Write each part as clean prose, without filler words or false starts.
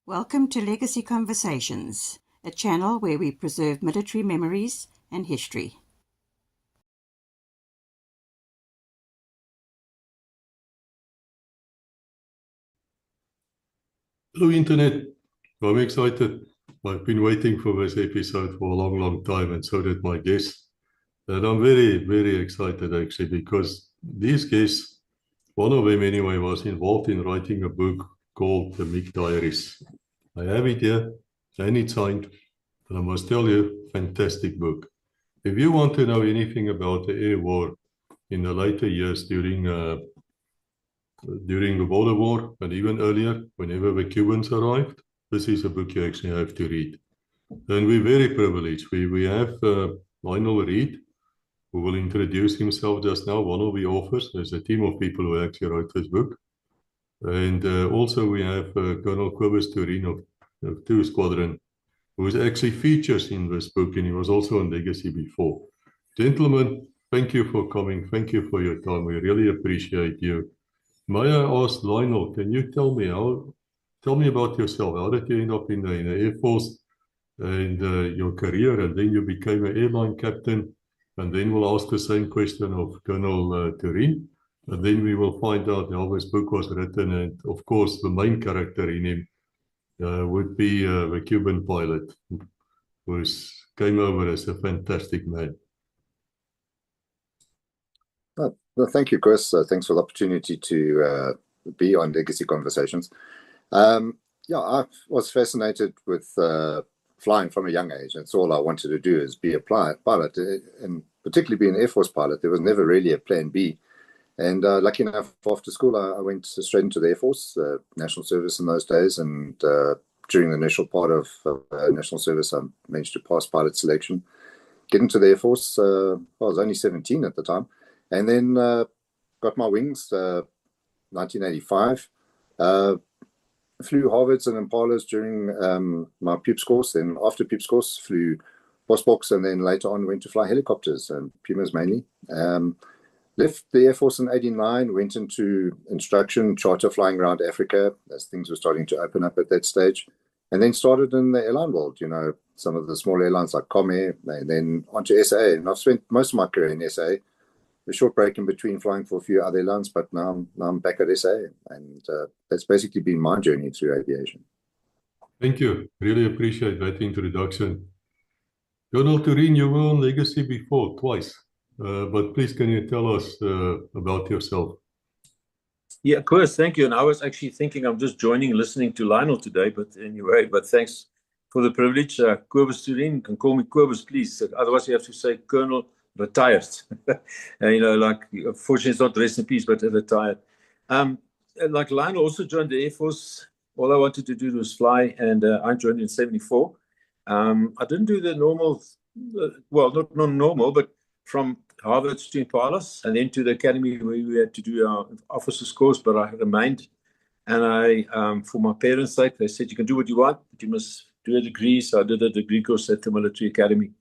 Welcome to Legacy Conversations, a channel where we preserve military memories and history. Hello Internet, I'm excited. I've been waiting for this episode for a long time, and so did my guests. And I'm very excited actually, because these guests, one of them anyway, was involved in writing a book called the MiG Diaries. I have it here, and it's signed, and I must tell you, fantastic book. If you want to know anything about the air war in the later years during the World War, and even earlier, whenever the Cubans arrived, this is a book you actually have to read. And we're very privileged. We have Lionel Reid, who will introduce himself just now, one of the authors. There's a team of people who actually wrote this book. And also we have Colonel Cobus Toerien of 2 Squadron, who actually features in this book, and he was also on Legacy before. Gentlemen, thank you for coming. Thank you for your time. We really appreciate you. May I ask Lionel, can you tell me about yourself? How did you end up in the Air Force and your career, and then you became an airline captain, and then we'll ask the same question of Colonel Toerien, and then we will find out how this book was written, and of course the main character in him would be the Cuban pilot, who came over as a fantastic man. Well, thank you, Chris. Thanks for the opportunity to be on Legacy Conversations. Yeah, I was fascinated with flying from a young age. That's all I wanted to do, is be a pilot, and particularly be an Air Force pilot. There was never really a plan B. And lucky enough, after school, I went straight into the Air Force, National Service in those days. And during the initial part of National Service, I managed to pass pilot selection. Get into the Air Force, I was only 17 at the time. And then got my wings, 1985. Flew Harvards and Impalas during my PUPS course. Then after PUPS course, flew Bosboks, and then later on went to fly helicopters, and Pumas mainly. Left the Air Force in 89, went into instruction, charter flying around Africa as things were starting to open up at that stage. And then started in the airline world, some of the small airlines like Comair, and then onto SA. And I've spent most of my career in SA. A short break in between flying for a few other airlines, but now I'm back at SA, and that's basically been my journey through aviation. Thank you. Really appreciate that introduction. Colonel Toerien, you were on Legacy before, twice, but please can you tell us about yourself? Yeah, of course, thank you. And I was actually thinking I'm just joining, listening to Lionel today, but anyway, thanks for the privilege. Cobus Toerien, you can call me Cobus, please. Otherwise you have to say Colonel retired. Fortunately, it's not rest in peace, but retired. Like Lionel also joined the Air Force. All I wanted to do was fly, and I joined in 74. I didn't do the normal, not normal, but from Harvard to Impalas, and then to the academy where we had to do our officers course, but I remained. And I, for my parents' sake, they said, you can do what you want, but you must do a degree. So I did a degree course at the military academy.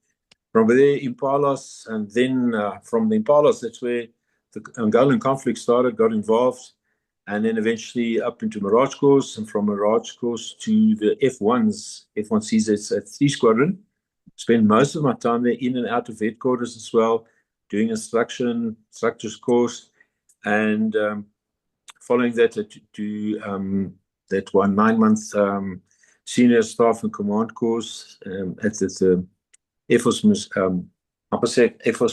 From there, Impalas, and then from the Impalas, that's where the Angolan conflict started, got involved, and then eventually up into Mirage course, and from Mirage course to the F1s, F1Cs at 3 Squadron. Spent most of my time there, in and out of headquarters as well, doing instructors course, and following that to that 9-month senior staff and command course at the Air Force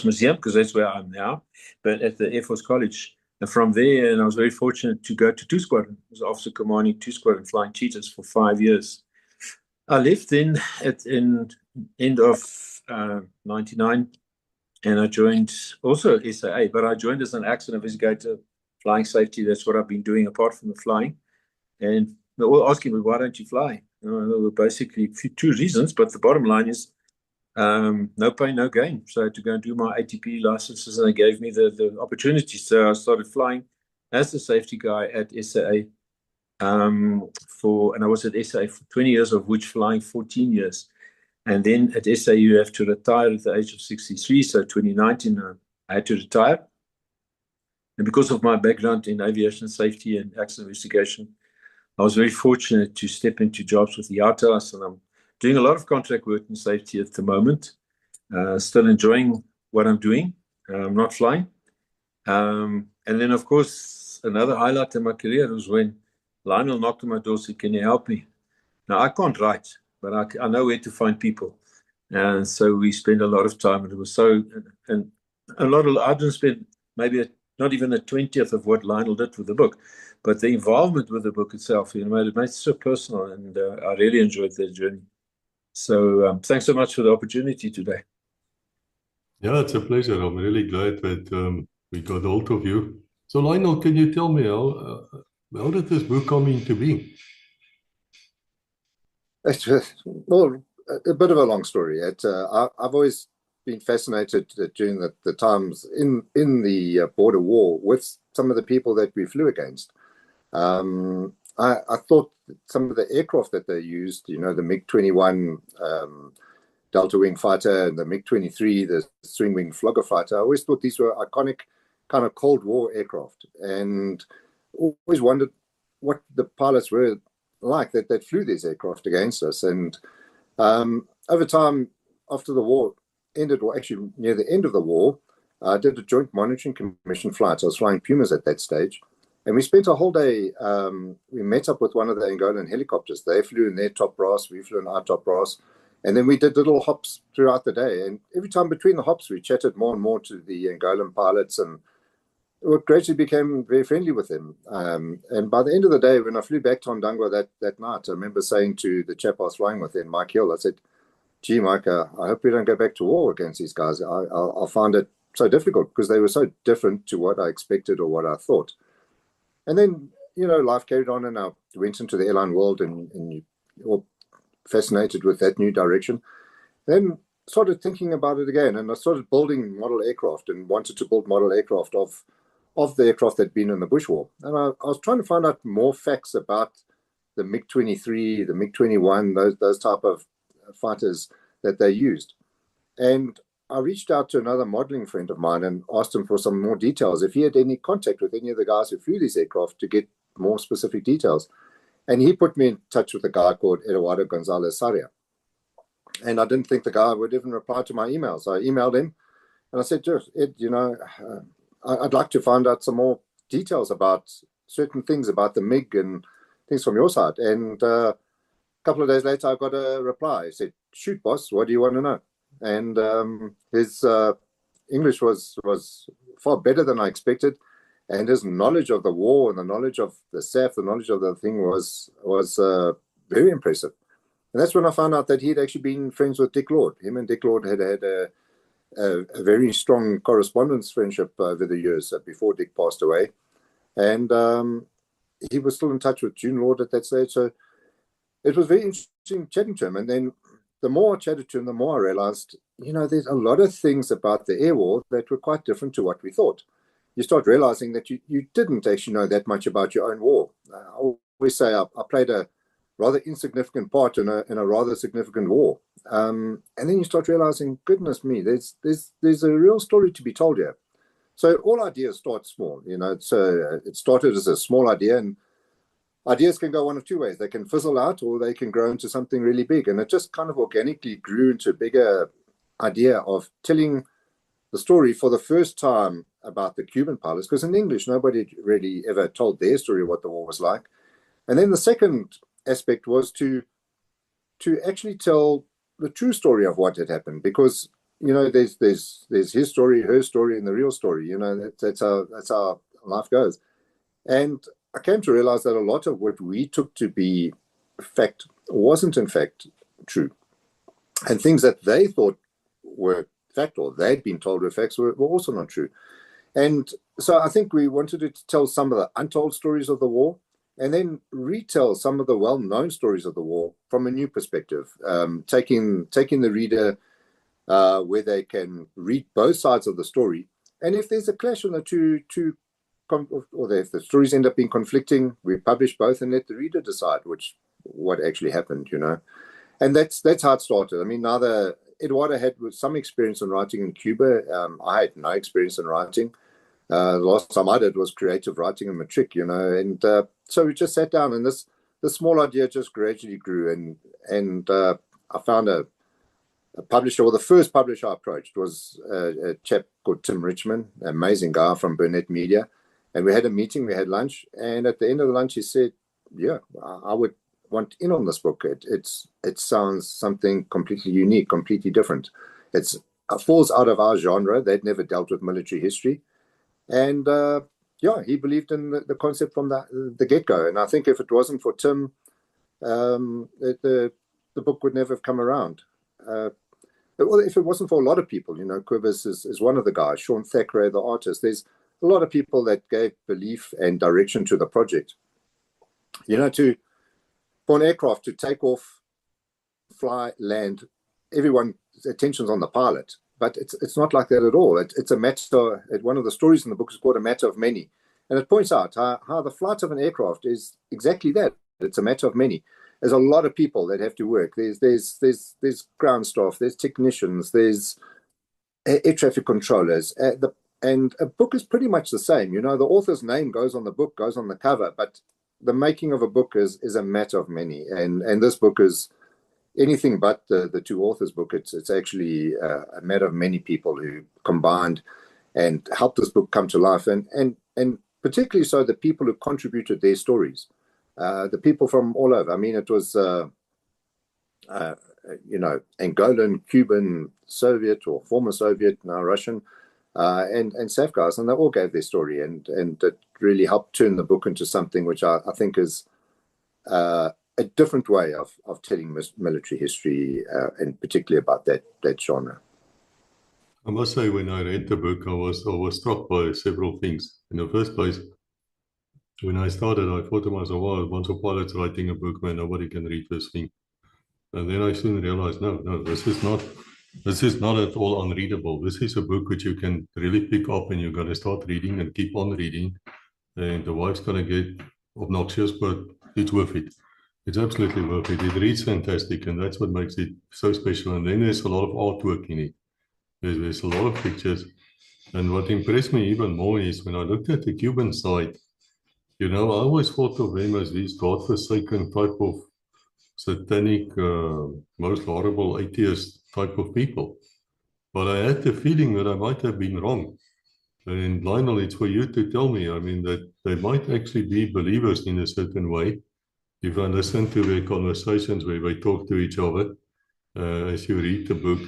Museum, because that's where I'm now, but at the Air Force College. And from there, and I was very fortunate to go to 2 Squadron. I was officer commanding 2 Squadron flying Cheetahs for 5 years. I left then in end of 99, and I joined also SAA, but I joined as an accident investigator, flying safety. That's what I've been doing apart from the flying. And they're all asking me, why don't you fly? Basically 2 reasons, but the bottom line is, no pain, no gain. So I had to go and do my ATP licenses, and they gave me the opportunity. So I started flying as the safety guy at SAA. And I was at SAA for 20 years, of which flying 14 years. And then at SAA, you have to retire at the age of 63. So 2019, I had to retire. And because of my background in aviation safety and accident investigation, I was very fortunate to step into jobs with the IATAs, and I'm doing a lot of contract work in safety at the moment. Still enjoying what I'm doing. I'm not flying. And then, of course, another highlight in my career was when Lionel knocked on my door and said, "Can you help me?" Now, I can't write, but I know where to find people. And so we spent a lot of time, and it was so, and I didn't spend maybe not even a 20th of what Lionel did with the book, but the involvement with the book itself, it made it so personal, and I really enjoyed that journey. So thanks so much for the opportunity today. Yeah, it's a pleasure. I'm really glad that we got hold of you. So, Lionel, can you tell me how did this book come into being? Well, a bit of a long story. I've always been fascinated during the times in the border war with some of the people that we flew against. I thought some of the aircraft that they used, the MiG-21 Delta Wing fighter and the MiG-23, the Swing Wing Flogger fighter, I always thought these were iconic kind of Cold War aircraft, and always wondered what the pilots were like that flew these aircraft against us. And over time, after the war ended, or actually near the end of the war, I did a joint monitoring commission flight. I was flying Pumas at that stage. And we spent a whole day, we met up with one of the Angolan helicopters. They flew in their top brass, we flew in our top brass. And then we did little hops throughout the day. And every time between the hops, we chatted more and more to the Angolan pilots, and we gradually became very friendly with them. And by the end of the day, when I flew back to Ondangwa that night, I remember saying to the chap I was flying with then, Mike Hill, I said, "Gee, Mike, I hope we don't go back to war against these guys. I'll find it so difficult because they were so different to what I expected or what I thought." And then, life carried on, and I went into the airline world, and you're fascinated with that new direction. Then started thinking about it again, and I started building model aircraft and wanted to build model aircraft of the aircraft that had been in the Bush War. And I was trying to find out more facts about the MiG-23, the MiG-21, those type of fighters that they used. And I reached out to another modeling friend of mine and asked him for some more details, if he had any contact with any of the guys who flew these aircraft, to get more specific details. And he put me in touch with a guy called Eduardo Gonzalez Saria. And I didn't think the guy would even reply to my email. So I emailed him and I said, "Ed, I'd like to find out some more details about certain things about the MiG and things from your side." And a couple of days later, I got a reply. He said, "Shoot, boss, what do you want to know?" And his English was far better than I expected. And his knowledge of the war and the knowledge of the SAF, the knowledge of the thing was very impressive. And that's when I found out that he'd actually been friends with Dick Lord. Him and Dick Lord had a very strong correspondence friendship over the years before Dick passed away. And he was still in touch with June Lord at that stage. So it was very interesting chatting to him. And then the more I chatted to him, the more I realized, there's a lot of things about the air war that were quite different to what we thought. You start realizing that you didn't actually know that much about your own war. I always say I played a rather insignificant part in a rather significant war. And then you start realizing, goodness me, there's a real story to be told here. So all ideas start small. It started as a small idea, and ideas can go one of two ways. They can fizzle out, or they can grow into something really big. And it just kind of organically grew into a bigger idea of telling the story for the first time about the Cuban pilots, because in English, nobody really ever told their story of what the war was like. And then the second aspect was to actually tell the true story of what had happened, because there's his story, her story, and the real story. That's how life goes. And I came to realize that a lot of what we took to be fact wasn't in fact true, and things that they thought were fact, or they'd been told were facts, were also not true. And so I think we wanted to tell some of the untold stories of the war, and then retell some of the well-known stories of the war from a new perspective, taking the reader where they can read both sides of the story. And if there's a clash on the two or if the stories end up being conflicting, we publish both and let the reader decide what actually happened, And that's how it started. I mean, Eduardo had some experience in writing in Cuba. I had no experience in writing. The last time I did was creative writing in matric, and so we just sat down, and this the small idea just gradually grew, and I found a publisher, or the first publisher I approached was a chap called Tim Richmond, an amazing guy from Burnett Media. And we had a meeting, we had lunch, and at the end of the lunch he said, yeah, I would want in on this book. It sounds something completely unique, completely different. It falls out of our genre. They'd never dealt with military history. And yeah, he believed in the concept from the get-go. And I think if it wasn't for Tim, the book would never have come around. Well, if it wasn't for a lot of people, you know, Cobus is one of the guys, Sean Thackeray, the artist. There's a lot of people that gave belief and direction to the project. You know, for an aircraft to take off, fly, land, everyone's attention's on the pilot. But it's not like that at all. It's a matter, one of the stories in the book is called A Matter of Many. And it points out how the flight of an aircraft is exactly that. It's a matter of many. There's a lot of people that have to work. There's ground staff, there's technicians, there's air traffic controllers. And a book is pretty much the same. You know, the author's name goes on the book, goes on the cover, but the making of a book is a matter of many. And this book is anything but the two authors' book. It's actually a matter of many people who combined and helped this book come to life. And particularly so the people who contributed their stories. The people from all over. I mean, it was, you know, Angolan, Cuban, Soviet or former Soviet, now Russian, and SAF guys, and they all gave their story, and it really helped turn the book into something which I think is a different way of telling military history, and particularly about that genre. I must say, when I read the book, I was struck by several things. In the first place, when I started, I thought to myself, well, a bunch of pilots writing a book, man, nobody can read this thing. And then I soon realized, no, this is not at all unreadable. This is a book which you can really pick up and you're going to start reading and keep on reading. And the wife's going to get obnoxious, but it's worth it. It's absolutely worth it. It reads fantastic, and that's what makes it so special. And then there's a lot of artwork in it. There's a lot of pictures. And what impressed me even more is when I looked at the Cuban side, you know, I always thought of them as these godforsaken type of satanic, most horrible atheist type of people. But I had the feeling that I might have been wrong. And Lionel, it's for you to tell me, I mean, that they might actually be believers in a certain way. If I listen to their conversations where they talk to each other, as you read the book,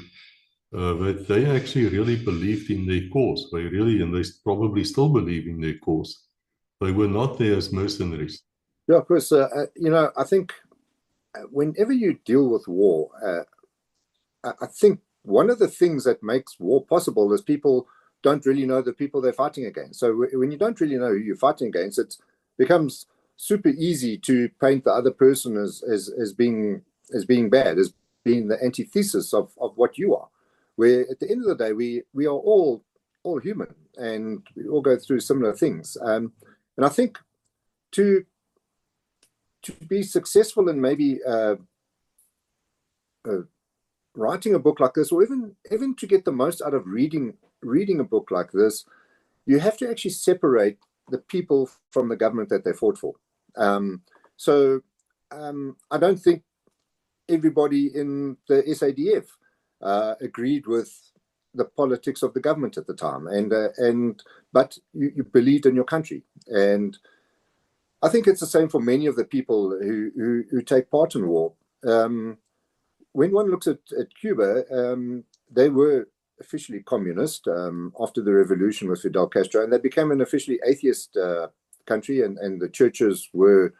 that they actually really believed in their cause. And they probably still believe in their cause. They were not there as mercenaries. Yeah, of course. You know, I think whenever you deal with war, I think one of the things that makes war possible is people don't really know the people they're fighting against. So when you don't really know who you're fighting against, it becomes super easy to paint the other person as being bad, as being the antithesis of what you are. Where at the end of the day, we are all human, and we all go through similar things. And I think to be successful in maybe writing a book like this, or even to get the most out of reading a book like this, you have to actually separate the people from the government that they fought for. So I don't think everybody in the SADF agreed with the politics of the government at the time, but you believed in your country. And I think it's the same for many of the people who take part in war. When one looks at Cuba, they were officially communist after the revolution with Fidel Castro, and they became an officially atheist country, and the churches were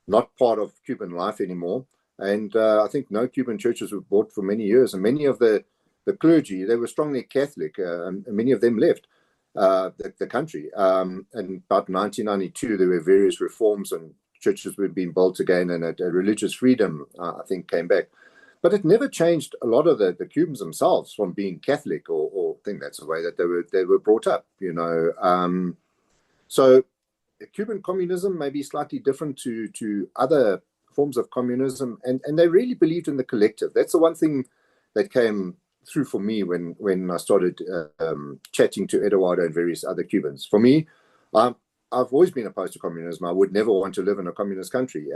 not part of Cuban life anymore. And I think no Cuban churches were bought for many years, and many of the clergy, they were strongly Catholic, and many of them left the country. And about 1992, there were various reforms, and churches were being built again, and a religious freedom, I think, came back. But it never changed a lot of the Cubans themselves from being Catholic, or I think that's the way that they were brought up, you know. So Cuban communism may be slightly different to other forms of communism, and they really believed in the collective. That's the one thing that came through for me when I started chatting to Eduardo and various other Cubans. For me, I've always been opposed to communism. I would never want to live in a communist country.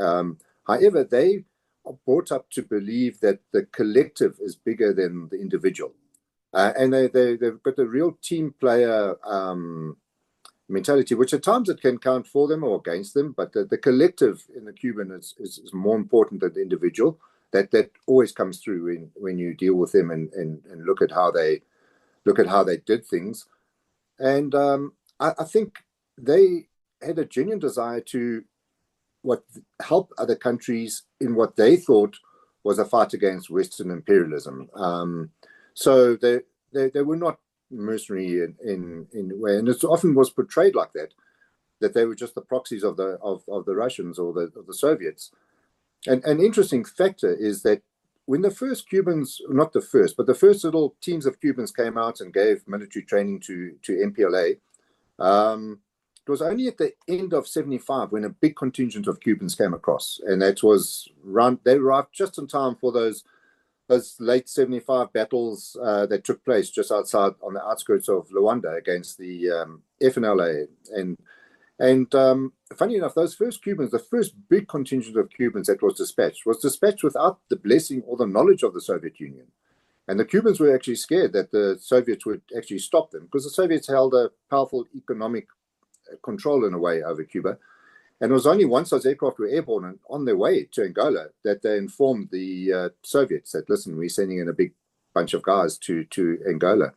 However, they are brought up to believe that the collective is bigger than the individual. And they've got a real team player mentality, which at times it can count for them or against them, but the collective in the Cuban is more important than the individual. That always comes through when you deal with them and look at how they did things. And I think they had a genuine desire to help other countries in what they thought was a fight against Western imperialism. So they were not mercenary in a way, and it often was portrayed like that they were just the proxies of the Russians or the Soviets. And an interesting factor is that when the first Cubans, not the first, but the first little teams of Cubans came out and gave military training to MPLA, it was only at the end of 75 when a big contingent of Cubans came across, and they arrived just in time for those late 75 battles that took place just outside on the outskirts of Luanda against the FNLA. And funny enough, those first Cubans, the first big contingent of Cubans that was dispatched without the blessing or the knowledge of the Soviet Union. And the Cubans were actually scared that the Soviets would actually stop them, because the Soviets held a powerful economic control in a way over Cuba. And it was only once those aircraft were airborne and on their way to Angola that they informed the Soviets that, listen, we're sending in a big bunch of guys to Angola.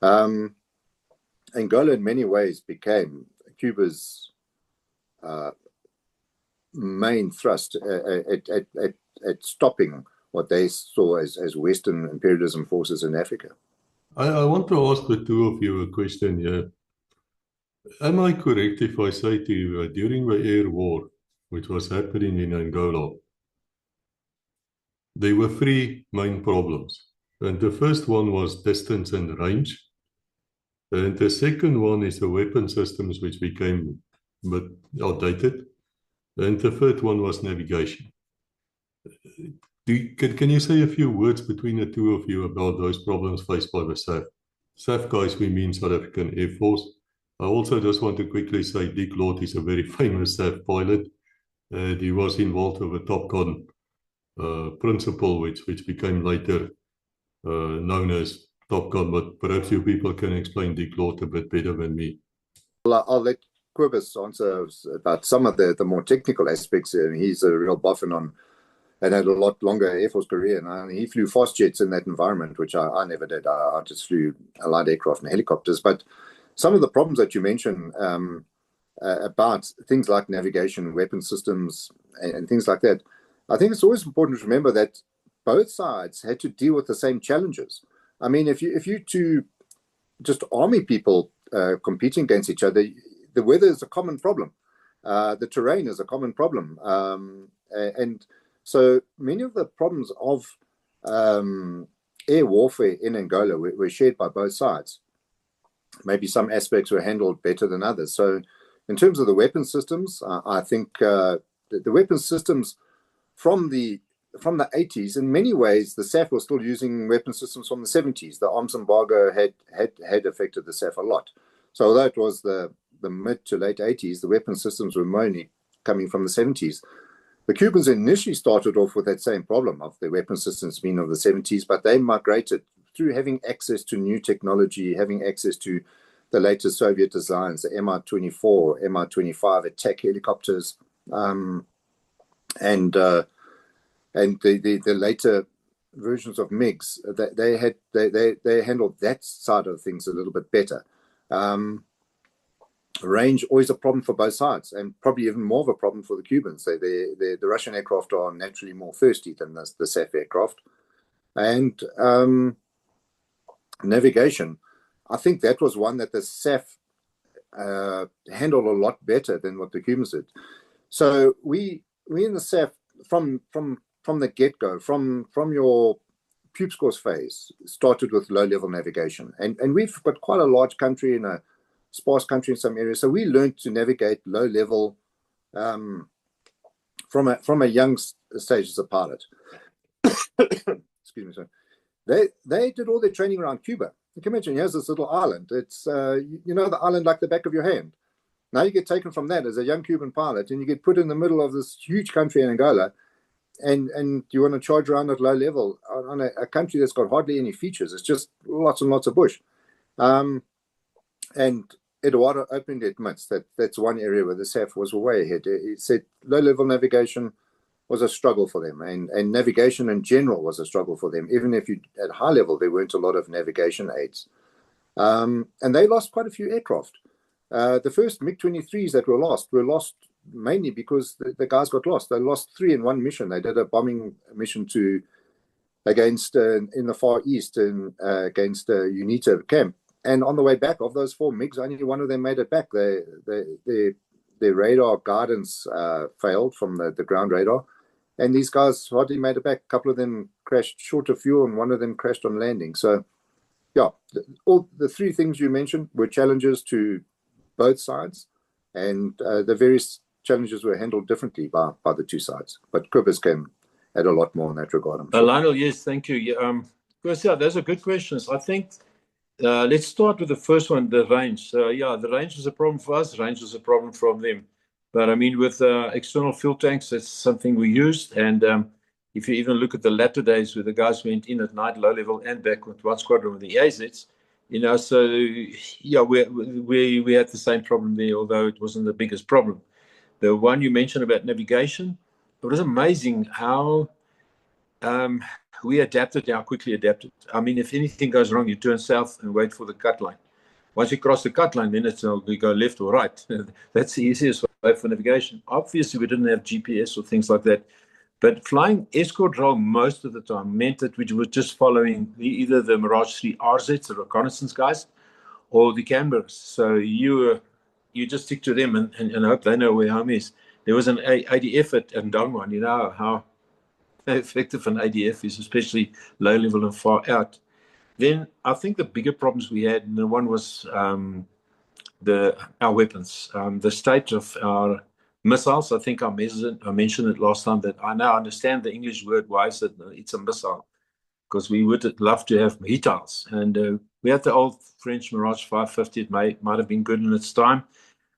Angola in many ways became Cuba's main thrust at stopping what they saw as Western imperialism forces in Africa. I want to ask the two of you a question here. Am I correct if I say to you that during the air war, which was happening in Angola, there were three main problems? And the first one was distance and range. And the second one is the weapon systems, which became a bit outdated. And the third one was navigation. Can you say a few words between the two of you about those problems faced by the SAF? SAF guys, we mean South African Air Force. I also just want to quickly say Dick Lord is a very famous SAF pilot. He was involved with a Top Gun principle, which became later known as Top Gun, but perhaps you people can explain Dick Lord a bit better than me. I'll let Cobus answer about some of the more technical aspects. He's a real boffin on and had a lot longer Air Force career. And he flew fast jets in that environment, which I never did. I just flew light aircraft and helicopters. But some of the problems that you mentioned about things like navigation, weapon systems, and things like that, I think it's always important to remember that both sides had to deal with the same challenges. I mean, if you two just army people competing against each other, the weather is a common problem. The terrain is a common problem. And so many of the problems of air warfare in Angola were shared by both sides. Maybe some aspects were handled better than others. So in terms of the weapon systems, I think the weapon systems from the 80s, in many ways, the SAF was still using weapon systems from the 70s. The arms embargo had affected the SAF a lot. So although it was the mid to late 80s, the weapon systems were mainly coming from the 70s. The Cubans initially started off with that same problem of the weapon systems being of the 70s, but they migrated through having access to new technology, having access to the latest Soviet designs, the Mi-24, Mi-25 attack helicopters, and the later versions of MiGs. They handled that side of things a little bit better. Range always a problem for both sides, and probably even more of a problem for the Cubans. The Russian aircraft are naturally more thirsty than the SAF aircraft. And navigation, I think that was one that the SAF handled a lot better than what the Cubans did. So we in the SAF, from the get-go, from your pubes course phase, started with low-level navigation. And we've got quite a large country and a sparse country in some areas. So we learned to navigate low-level from a young stage as a pilot. Excuse me, sir. They did all their training around Cuba. You can imagine, here's this little island. It's, you know, the island like the back of your hand. Now you get taken from that as a young Cuban pilot, and you get put in the middle of this huge country in Angola, and you want to charge around at low level on a country that's got hardly any features. It's just lots and lots of bush. And Eduardo openly admits that that's one area where the SAF was way ahead. He said low-level navigation was a struggle for them, and navigation in general was a struggle for them. Even if you at high level, there weren't a lot of navigation aids. And they lost quite a few aircraft. The first MiG-23s that were lost mainly because the guys got lost. They lost 3 in one mission. They did a bombing mission against in the Far East and against UNITA camp. And on the way back of those 4 MiGs, only one of them made it back. Their radar guidance failed from the ground radar. And these guys hardly made it back. A couple of them crashed short of fuel, and one of them crashed on landing. So, yeah, all the 3 things you mentioned were challenges to both sides. And the various challenges were handled differently by the 2 sides. But Cobus can add a lot more in that regard. I'm sure. Lionel, yes, thank you. Yeah, those are good questions. I think let's start with the first one, the range. Yeah, the range was a problem for us. The range was a problem from them. But I mean, with external fuel tanks, that's something we used. And if you even look at the latter days where the guys went in at night, low level, and back with one squadron with the AZs, you know, so yeah, we had the same problem there, although it wasn't the biggest problem. The one you mentioned about navigation, it was amazing how we adapted, how quickly adapted. I mean, if anything goes wrong, you turn south and wait for the cut line. Once you cross the cut line, then it's we go left or right. That's the easiest way for navigation. Obviously, we didn't have GPS or things like that. But flying escort role most of the time meant that we were just following either the Mirage 3 RZs, the reconnaissance guys, or the Canberras. So you just stick to them and hope they know where home is. There was an ADF at Ndangwa. You know how effective an ADF is, especially low level and far out. Then I think the bigger problems we had, and the one was our weapons, the state of our missiles. I think I mentioned it last time that I now understand the English word why is it it's a missile, because we would love to have MITALs. And we had the old French Mirage 550. It might have been good in its time,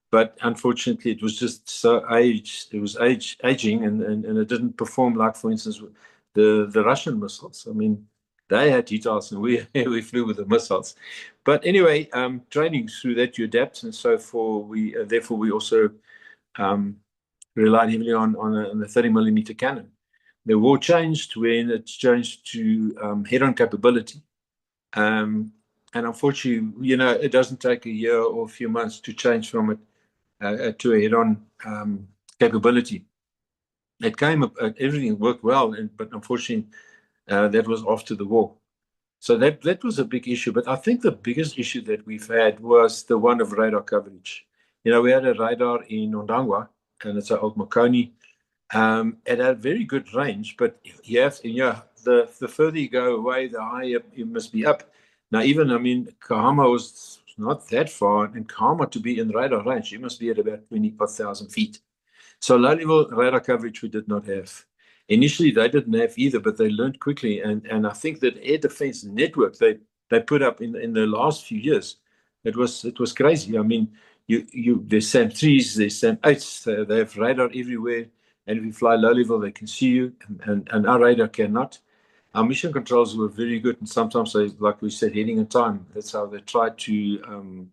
but unfortunately it was just so aged. It was aging, and it didn't perform like, for instance, the Russian missiles. I mean, they had MITALs and we flew with the missiles. But anyway, training through that, you adapt, and so therefore we also relied heavily on the 30mm cannon. The war changed when it changed to head-on capability. And unfortunately, you know, it doesn't take a year or a few months to change from it to a head-on capability. It came up, everything worked well, but unfortunately, that was after the war. So that was a big issue. But I think the biggest issue that we've had was the one of radar coverage. You know, we had a radar in Ndangwa, and it's an old Marconi. It had very good range, but the further you go away, the higher you must be up. Now, even, I mean, Kahama was not that far, and Kahama to be in radar range, you must be at about 25,000 feet. So low-level radar coverage we did not have. Initially, they didn't have either, but they learned quickly. And I think that air defense network they put up in the last few years, it was crazy. I mean, there's SAM-3s, there's SAM-8s, they have radar everywhere. And if you fly low level, they can see you, and our radar cannot. Our mission controls were very good, and sometimes they, like we said, heading in time. That's how they tried to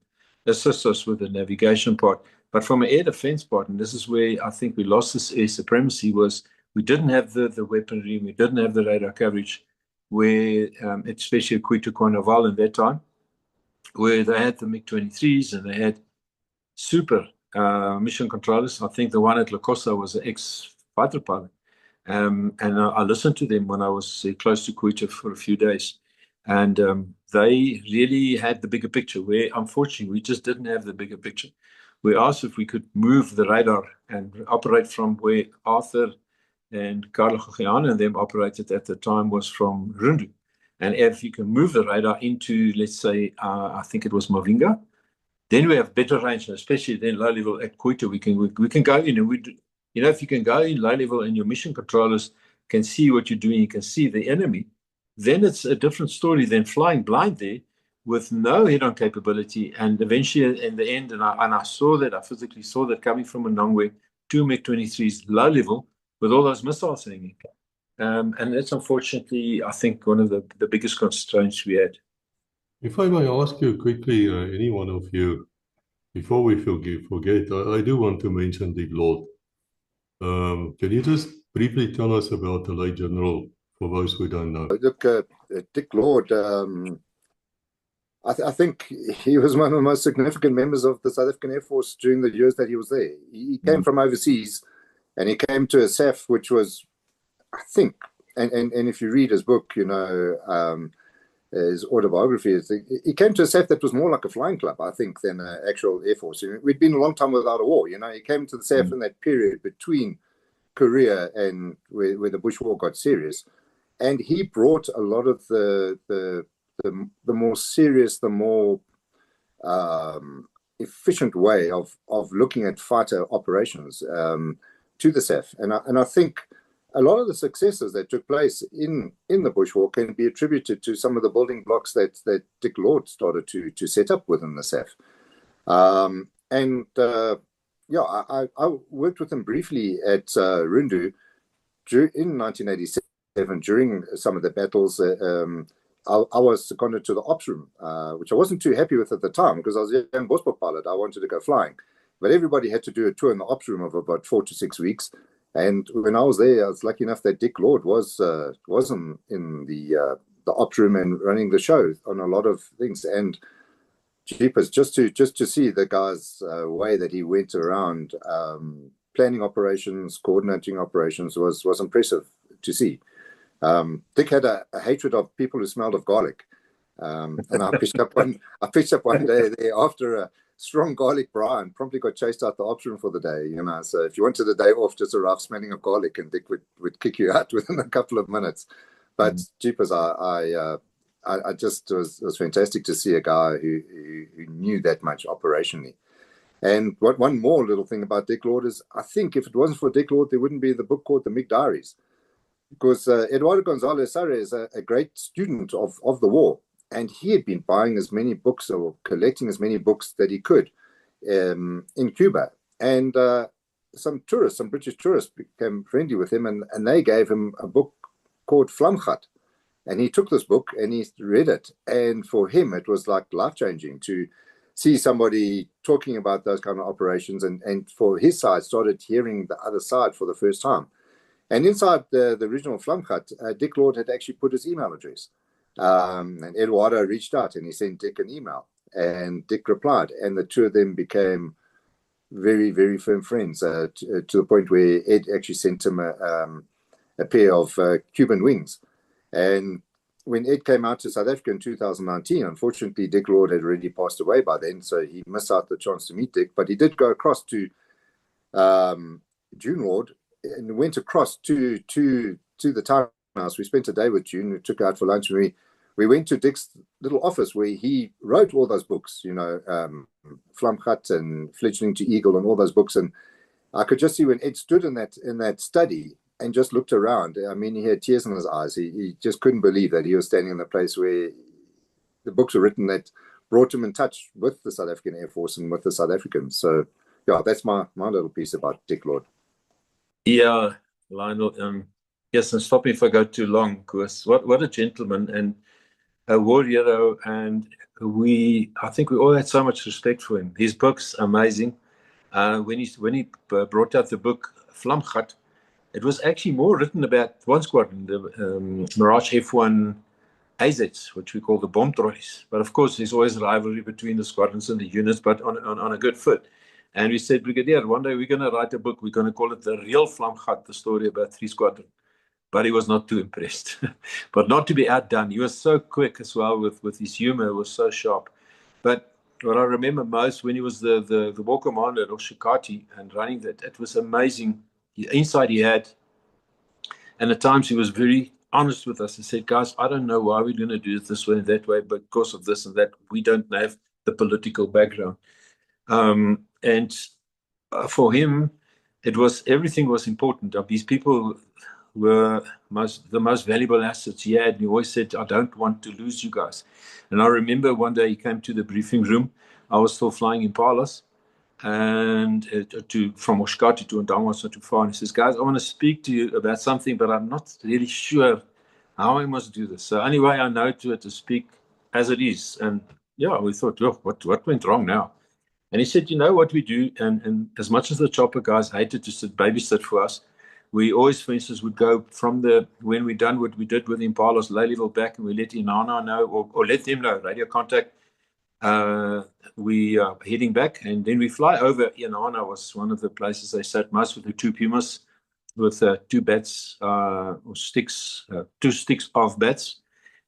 assist us with the navigation part. But from an air defense part, and this is where I think we lost this air supremacy, was we didn't have the weaponry, we didn't have the radar coverage, where especially at Kuita Carnival in that time, where they had the MiG-23s and they had super mission controllers. I think the one at La Costa was an ex-fighter pilot. And I listened to them when I was close to Kuita for a few days. And they really had the bigger picture, where unfortunately we just didn't have the bigger picture. We asked if we could move the radar and operate from where Arthur and Carlo Giuliano and them operated at the time, was from Rundu. And if you can move the radar into, let's say, I think it was Mavinga, then we have better range, especially then low level at Kuita. We can go in, and if you can go in low level and your mission controllers can see what you're doing, you can see the enemy, then it's a different story than flying blind there, with no head-on capability, and eventually in the end, and I saw that, I physically saw that coming from Monongwe to MiG-23's low level with all those missiles hanging. And that's unfortunately, I think, one of the biggest constraints we had. If I may ask you quickly, any one of you, before we forget, I do want to mention Dick Lord. Can you just briefly tell us about the late general, for those who don't know? Look, Dick Lord, I think he was one of the most significant members of the South African Air Force during the years that he was there. He came from overseas, and he came to a SAF, which was, I think, and if you read his book, you know, his autobiography, he came to a SAF that was more like a flying club, I think, than an actual Air Force. You know, we'd been a long time without a war. You know, he came to the SAF in that period between Korea and where the Bush War got serious, and he brought a lot of the more serious, the more efficient way of looking at fighter operations to the SAF. And I think a lot of the successes that took place in the Bush War can be attributed to some of the building blocks that Dick Lord started to set up within the SAF. I worked with him briefly at Rundu in 1987 during some of the battles. I was seconded to the ops room, which I wasn't too happy with at the time because I was a young Bosbok pilot. I wanted to go flying. But everybody had to do a tour in the ops room of about 4 to 6 weeks. And when I was there, I was lucky enough that Dick Lord was in the ops room and running the show on a lot of things. And jeepers, just to see the guy's way that he went around planning operations, coordinating operations was impressive to see. Dick had a hatred of people who smelled of garlic, and I picked up one day there after a strong garlic braai and promptly got chased out the ops room for the day. You know, so if you wanted a day off, just arrive smelling of garlic, and Dick would kick you out within a couple of minutes. But jeepers, I just was fantastic to see a guy who knew that much operationally. And one more little thing about Dick Lord is, I think if it wasn't for Dick Lord, there wouldn't be the book called the MiG Diaries, because Eduardo Gonzalez Sarre is a great student of the war, and he had been buying as many books or collecting as many books that he could in Cuba. And some British tourists became friendly with him, and they gave him a book called Vlamgat. And he took this book and he read it. And for him, it was like life-changing to see somebody talking about those kind of operations. And for his side, started hearing the other side for the first time. And inside the original Vlamgat, Dick Lord had actually put his email address. And Eduardo reached out and he sent Dick an email. And Dick replied. And the two of them became very, very firm friends to the point where Ed actually sent him a pair of Cuban wings. And when Ed came out to South Africa in 2019, unfortunately, Dick Lord had already passed away by then, so he missed out the chance to meet Dick. But he did go across to June Lord and went across to the townhouse. We spent a day with June. We took her out for lunch, and we went to Dick's little office where he wrote all those books, you know, Vlamgat and Fledgling to Eagle and all those books. And I could just see when Ed stood in that study and just looked around. I mean, he had tears in his eyes. He just couldn't believe that he was standing in a place where the books were written that brought him in touch with the South African Air Force and with the South Africans. So, yeah, that's my little piece about Dick Lord. Yeah, Lionel. Yes, and stop me if I go too long, Koos. What a gentleman and a war hero, and I think we all had so much respect for him. His book's amazing. When he brought out the book Vlamgat, it was actually more written about one squadron, the Mirage F1 AZs, which we call the bomb trolleys. But of course, there's always rivalry between the squadrons and the units, but on a good foot. And we said, Brigadier, one day we're going to write a book. We're going to call it The Real Vlamgat, the story about 3 squadrons. But he was not too impressed. But not to be outdone. He was so quick as well with his humor. Was so sharp. But what I remember most, when he was the war commander of Shikati and running that, it was amazing. The insight he had, and at times he was very honest with us and said, guys, I don't know why we're going to do it this way and that way, but because of this and that, we don't have the political background. And for him, everything was important. These people, were the most valuable assets he had. And he always said, I don't want to lose you guys. And I remember one day he came to the briefing room. I was still flying Impalas, and from Oshkati to Ndangwa was not too far. And he says, guys, I want to speak to you about something, but I'm not really sure how I must do this. So anyway, I know to speak as it is. And yeah, we thought, oh, what went wrong now? And he said, you know what we do, and as much as the chopper guys hated to babysit for us, we always, for instance, would go when we're done what we did with Impalas, lay level back, and we let Inanna know, or let them know, radio contact, we are heading back, and then we fly over. Inanna was one of the places they sat most with the two Pumas, with two bats, or sticks, two sticks of bats.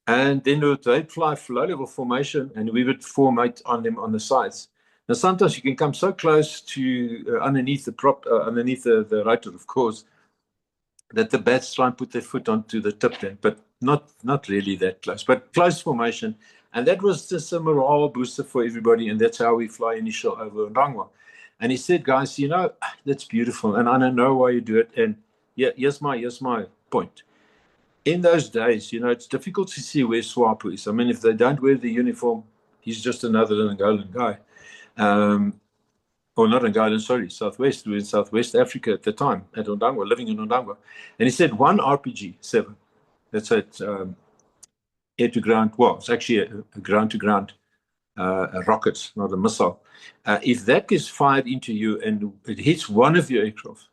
And then they'd fly low level formation, and we would formate on them on the sides. Now, sometimes you can come so close to underneath the prop, underneath the rotor, of course, that the bats try and put their foot onto the tip then, but not really that close, but close formation. And that was just a morale booster for everybody, and that's how we fly initial over Ndangwa. And he said, guys, you know, that's beautiful, and I don't know why you do it. And yeah, here's my point. In those days, you know, it's difficult to see where Swapo is. I mean, if they don't wear the uniform, he's just another Angolan guy. Or not Angolan, sorry, Southwest. We were in Southwest Africa at the time, at Ndangwa, living in Ndangwa. And he said one RPG 7, that's at air-to-ground, well, it's actually a ground-to-ground a rocket, not a missile. If that gets fired into you and it hits one of your aircraft,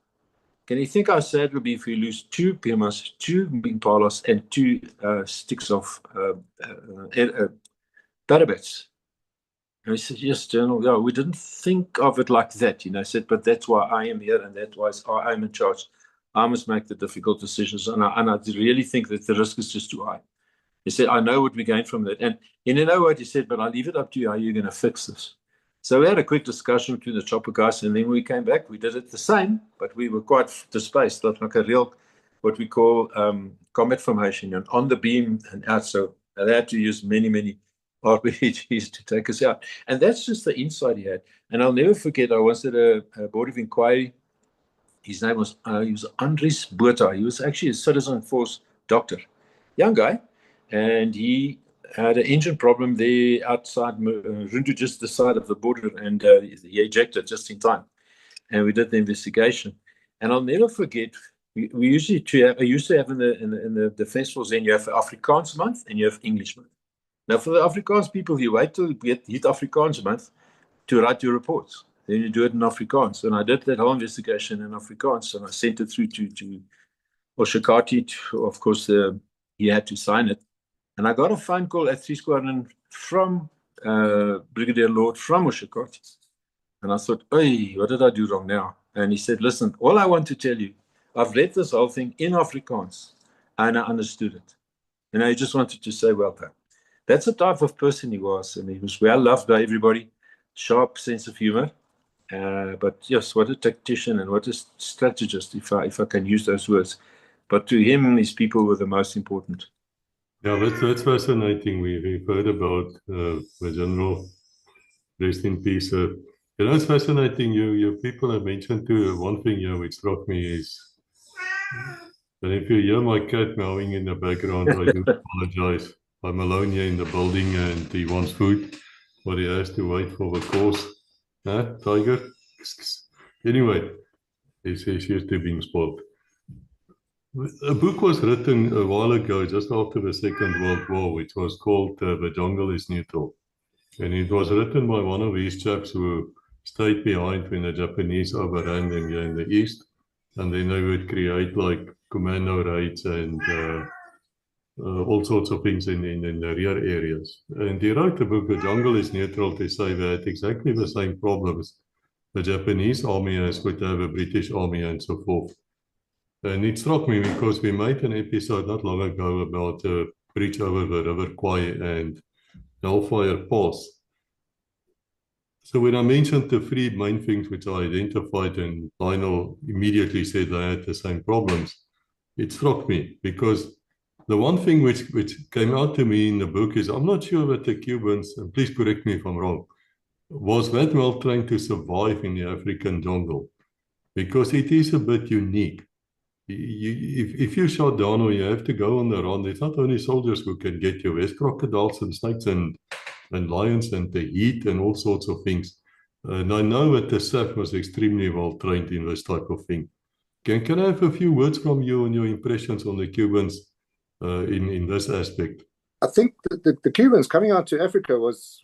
can you think how sad it would be if you lose 2 Pumas, 2 Impalas, and 2 sticks of parabats? And he said, yes, General, yeah, we didn't think of it like that, you know. I said, but that's why I am here, and that's why I'm in charge. I must make the difficult decisions, and I really think that the risk is just too high. He said, I know what we gain from that. And you know what he said, but I'll leave it up to you how you're going to fix this. So we had a quick discussion between the chopper guys, and then we came back. We did it the same, but we were quite displaced, like a real, what we call combat formation, and on the beam and out. So they had to use many RPGs to take us out. And that's just the insight he had. And I'll never forget, I was at a board of inquiry. His name was, he was Andries Botha. He was actually a citizen force doctor, young guy. And he had an engine problem there outside Rundu, just the side of the border, and he ejected just in time. And we did the investigation. And I'll never forget, we used to have in the Defence Force, then you have Afrikaans month and you have English month. Now, for the Afrikaans people, you wait till you hit Afrikaans month to write your reports. Then you do it in Afrikaans. And I did that whole investigation in Afrikaans, and I sent it through to Oshkati. Of course, he had to sign it. And I got a phone call at 3 Squadron from Brigadier Lord from Oshkati. And I thought, hey, what did I do wrong now? And he said, listen, all I want to tell you, I've read this whole thing in Afrikaans, and I understood it. And I just wanted to say, well done. That's the type of person he was, and he was well loved by everybody, sharp sense of humor. But yes, what a tactician and what a strategist, if I can use those words. But to him, his people were the most important. Yeah, that's fascinating. We've heard about the General, rest in peace. You know, it's fascinating. You people have mentioned too, one thing here which struck me is, and if you hear my cat meowing in the background, I do apologize. I'm alone here in the building and he wants food, but he has to wait for the course. Huh, Tiger? Anyway, he's used to being spoiled. A book was written a while ago, just after the Second World War, which was called The Jungle is Neutral. And it was written by one of these chaps who stayed behind when the Japanese overran them here in the east. And then they would create like commando raids and all sorts of things in the rear areas. And he wrote the book, The Jungle is Neutral, to say that exactly the same problems the Japanese army has would have a British army and so forth. And it struck me because we made an episode not long ago about the bridge over the River Kwai and Hellfire Pass. So when I mentioned the 3 main things which I identified, and Lionel immediately said they had the same problems, it struck me because the one thing which came out to me in the book is, I'm not sure that the Cubans, and please correct me if I'm wrong, was that well trained to survive in the African jungle, because it is a bit unique. if you shot down or you have to go on the run, there's not only soldiers who can get you. There's crocodiles and snakes and lions and the heat and all sorts of things. And I know that the staff was extremely well trained in this type of thing. Can I have a few words from you on your impressions on the Cubans in this aspect? I think the Cubans coming out to Africa was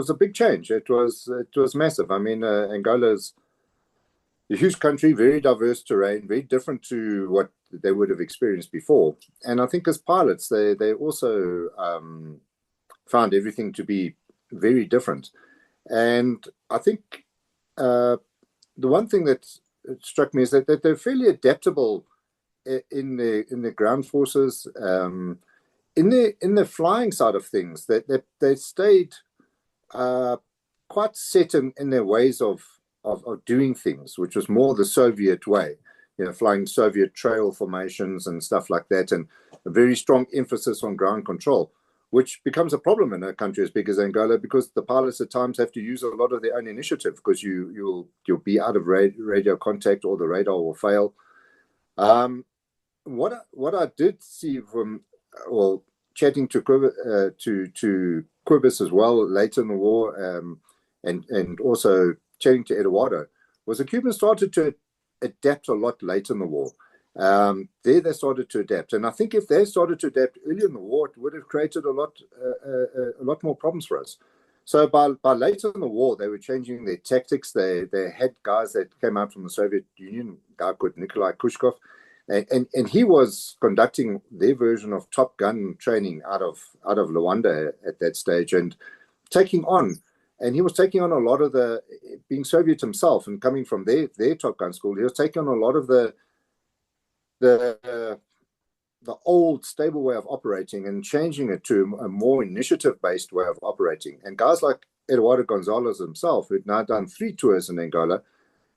a big change. It was massive. I mean, Angola's a huge country, very diverse terrain, very different to what they would have experienced before. And I think as pilots, they also found everything to be very different. And I think the one thing that struck me is that they're fairly adaptable in the ground forces. In the flying side of things, that they stayed quite set in their ways of doing things, which was more the Soviet way, flying Soviet trail formations and stuff like that, and a very strong emphasis on ground control, which becomes a problem in a country as big as Angola, because the pilots at times have to use a lot of their own initiative, because you'll be out of radio contact, or the radar will fail. What I did see from, well, chatting to Cobus as well later in the war, and also chatting to Eduardo, was the Cubans started to adapt a lot later in the war. They started to adapt, and I think if they started to adapt early in the war, it would have created a lot more problems for us. So by later in the war, they were changing their tactics. They had guys that came out from the Soviet Union, a guy called Nikolai Kushkov, and he was conducting their version of Top Gun training out of Luanda at that stage, and he was taking on a lot of the, being Soviet himself and coming from their Top Gun school, he was taking on a lot of the old stable way of operating and changing it to a more initiative-based way of operating. And guys like Eduardo Gonzalez himself, who'd now done 3 tours in Angola,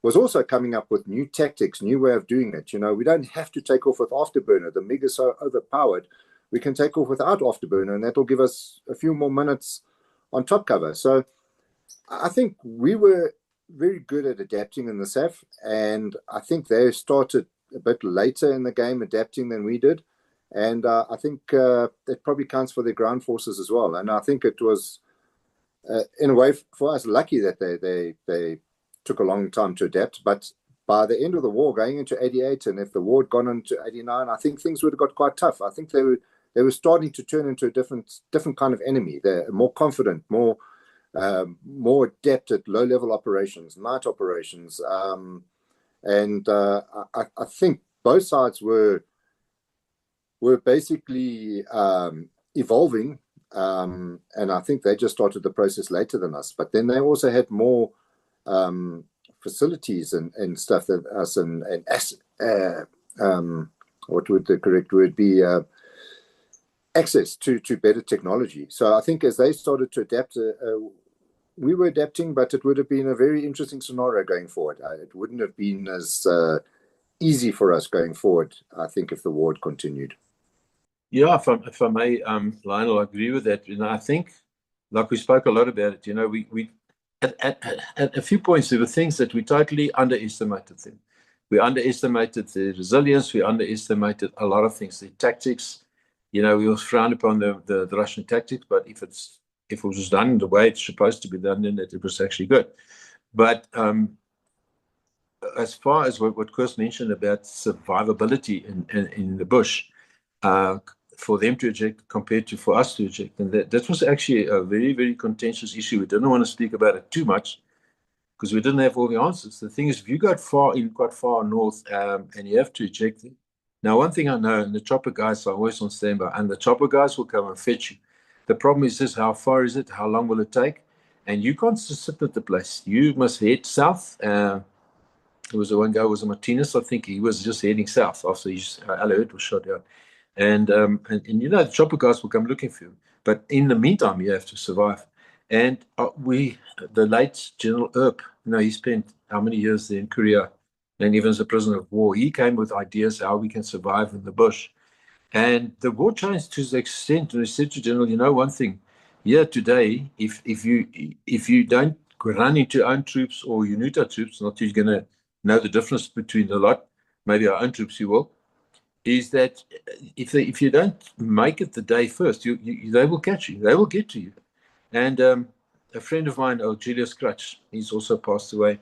was also coming up with new tactics, new way of doing it. We don't have to take off with afterburner. The MiG is so overpowered, we can take off without afterburner, and that'll give us a few more minutes on top cover. So I think we were very good at adapting in the SAF, and I think they started a bit later in the game adapting than we did. And I think it probably counts for their ground forces as well. And I think it was, in a way, for us, lucky that they took a long time to adapt. But by the end of the war, going into 88, and if the war had gone into 89, I think things would have got quite tough. I think they were starting to turn into a different kind of enemy. They're more confident, more adept at low-level operations, night operations. And I think both sides were basically evolving, and I think they just started the process later than us. But then they also had more facilities and stuff than us, and what would the correct word be? Access to better technology. So I think as they started to adapt, we were adapting, but it would have been a very interesting scenario going forward. It wouldn't have been as easy for us going forward, I think, if the war had continued. Yeah, if I may, Lionel, I agree with that. I think, like we spoke a lot about it, we at a few points there were things that we totally underestimated them. We underestimated the resilience. We underestimated a lot of things, the tactics. We all frowned upon the Russian tactics, but if it was done the way it's supposed to be done, then it was actually good. But as far as what Koos mentioned about survivability in the bush, for them to eject compared to for us to eject, and that was actually a very, very contentious issue. We didn't want to speak about it too much because we didn't have all the answers. The thing is, if you got quite far north, and you have to eject them. Now, one thing I know, and the chopper guys are always on standby, and the chopper guys will come and fetch you. The problem is this: how far is it? How long will it take? And you can't just sit at the place. You must head south. There was the one guy, was a Martinez, I think. He was just heading south after his alert was shot down. And the chopper guys will come looking for you. But in the meantime, you have to survive. And the late General Earp, he spent how many years there in Korea, and even as a prisoner of war, he came with ideas how we can survive in the bush. And the war changed to the extent, and he said to General, one thing, here today, if you don't run into your own troops or UNITA troops, not you're going to know the difference between the lot, maybe our own troops you will, is that if you don't make it the day first, they will catch you. They will get to you. And a friend of mine, Julius Crutch, he's also passed away.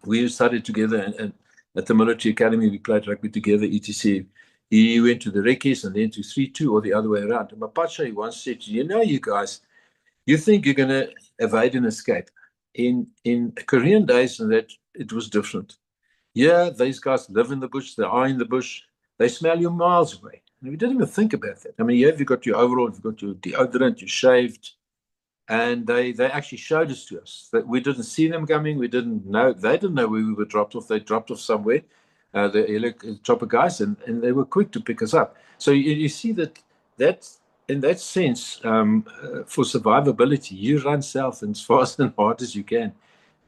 We studied together, and at the military academy, we played rugby together, etc. He went to the recce and then to 3-2 or the other way around. And Mapacha, he once said, you guys, you think you're going to evade and escape. In Korean days, and that it was different. Yeah, these guys live in the bush, they are in the bush, they smell you miles away. And we didn't even think about that. I mean, you've got your overall, you've got your deodorant, you're shaved, and they actually showed us to us that we didn't see them coming. We didn't know. They didn't know where we were dropped off. They dropped off somewhere, the chopper guys, and they were quick to pick us up. So you see that in that sense, for survivability, you run south as fast and hard as you can.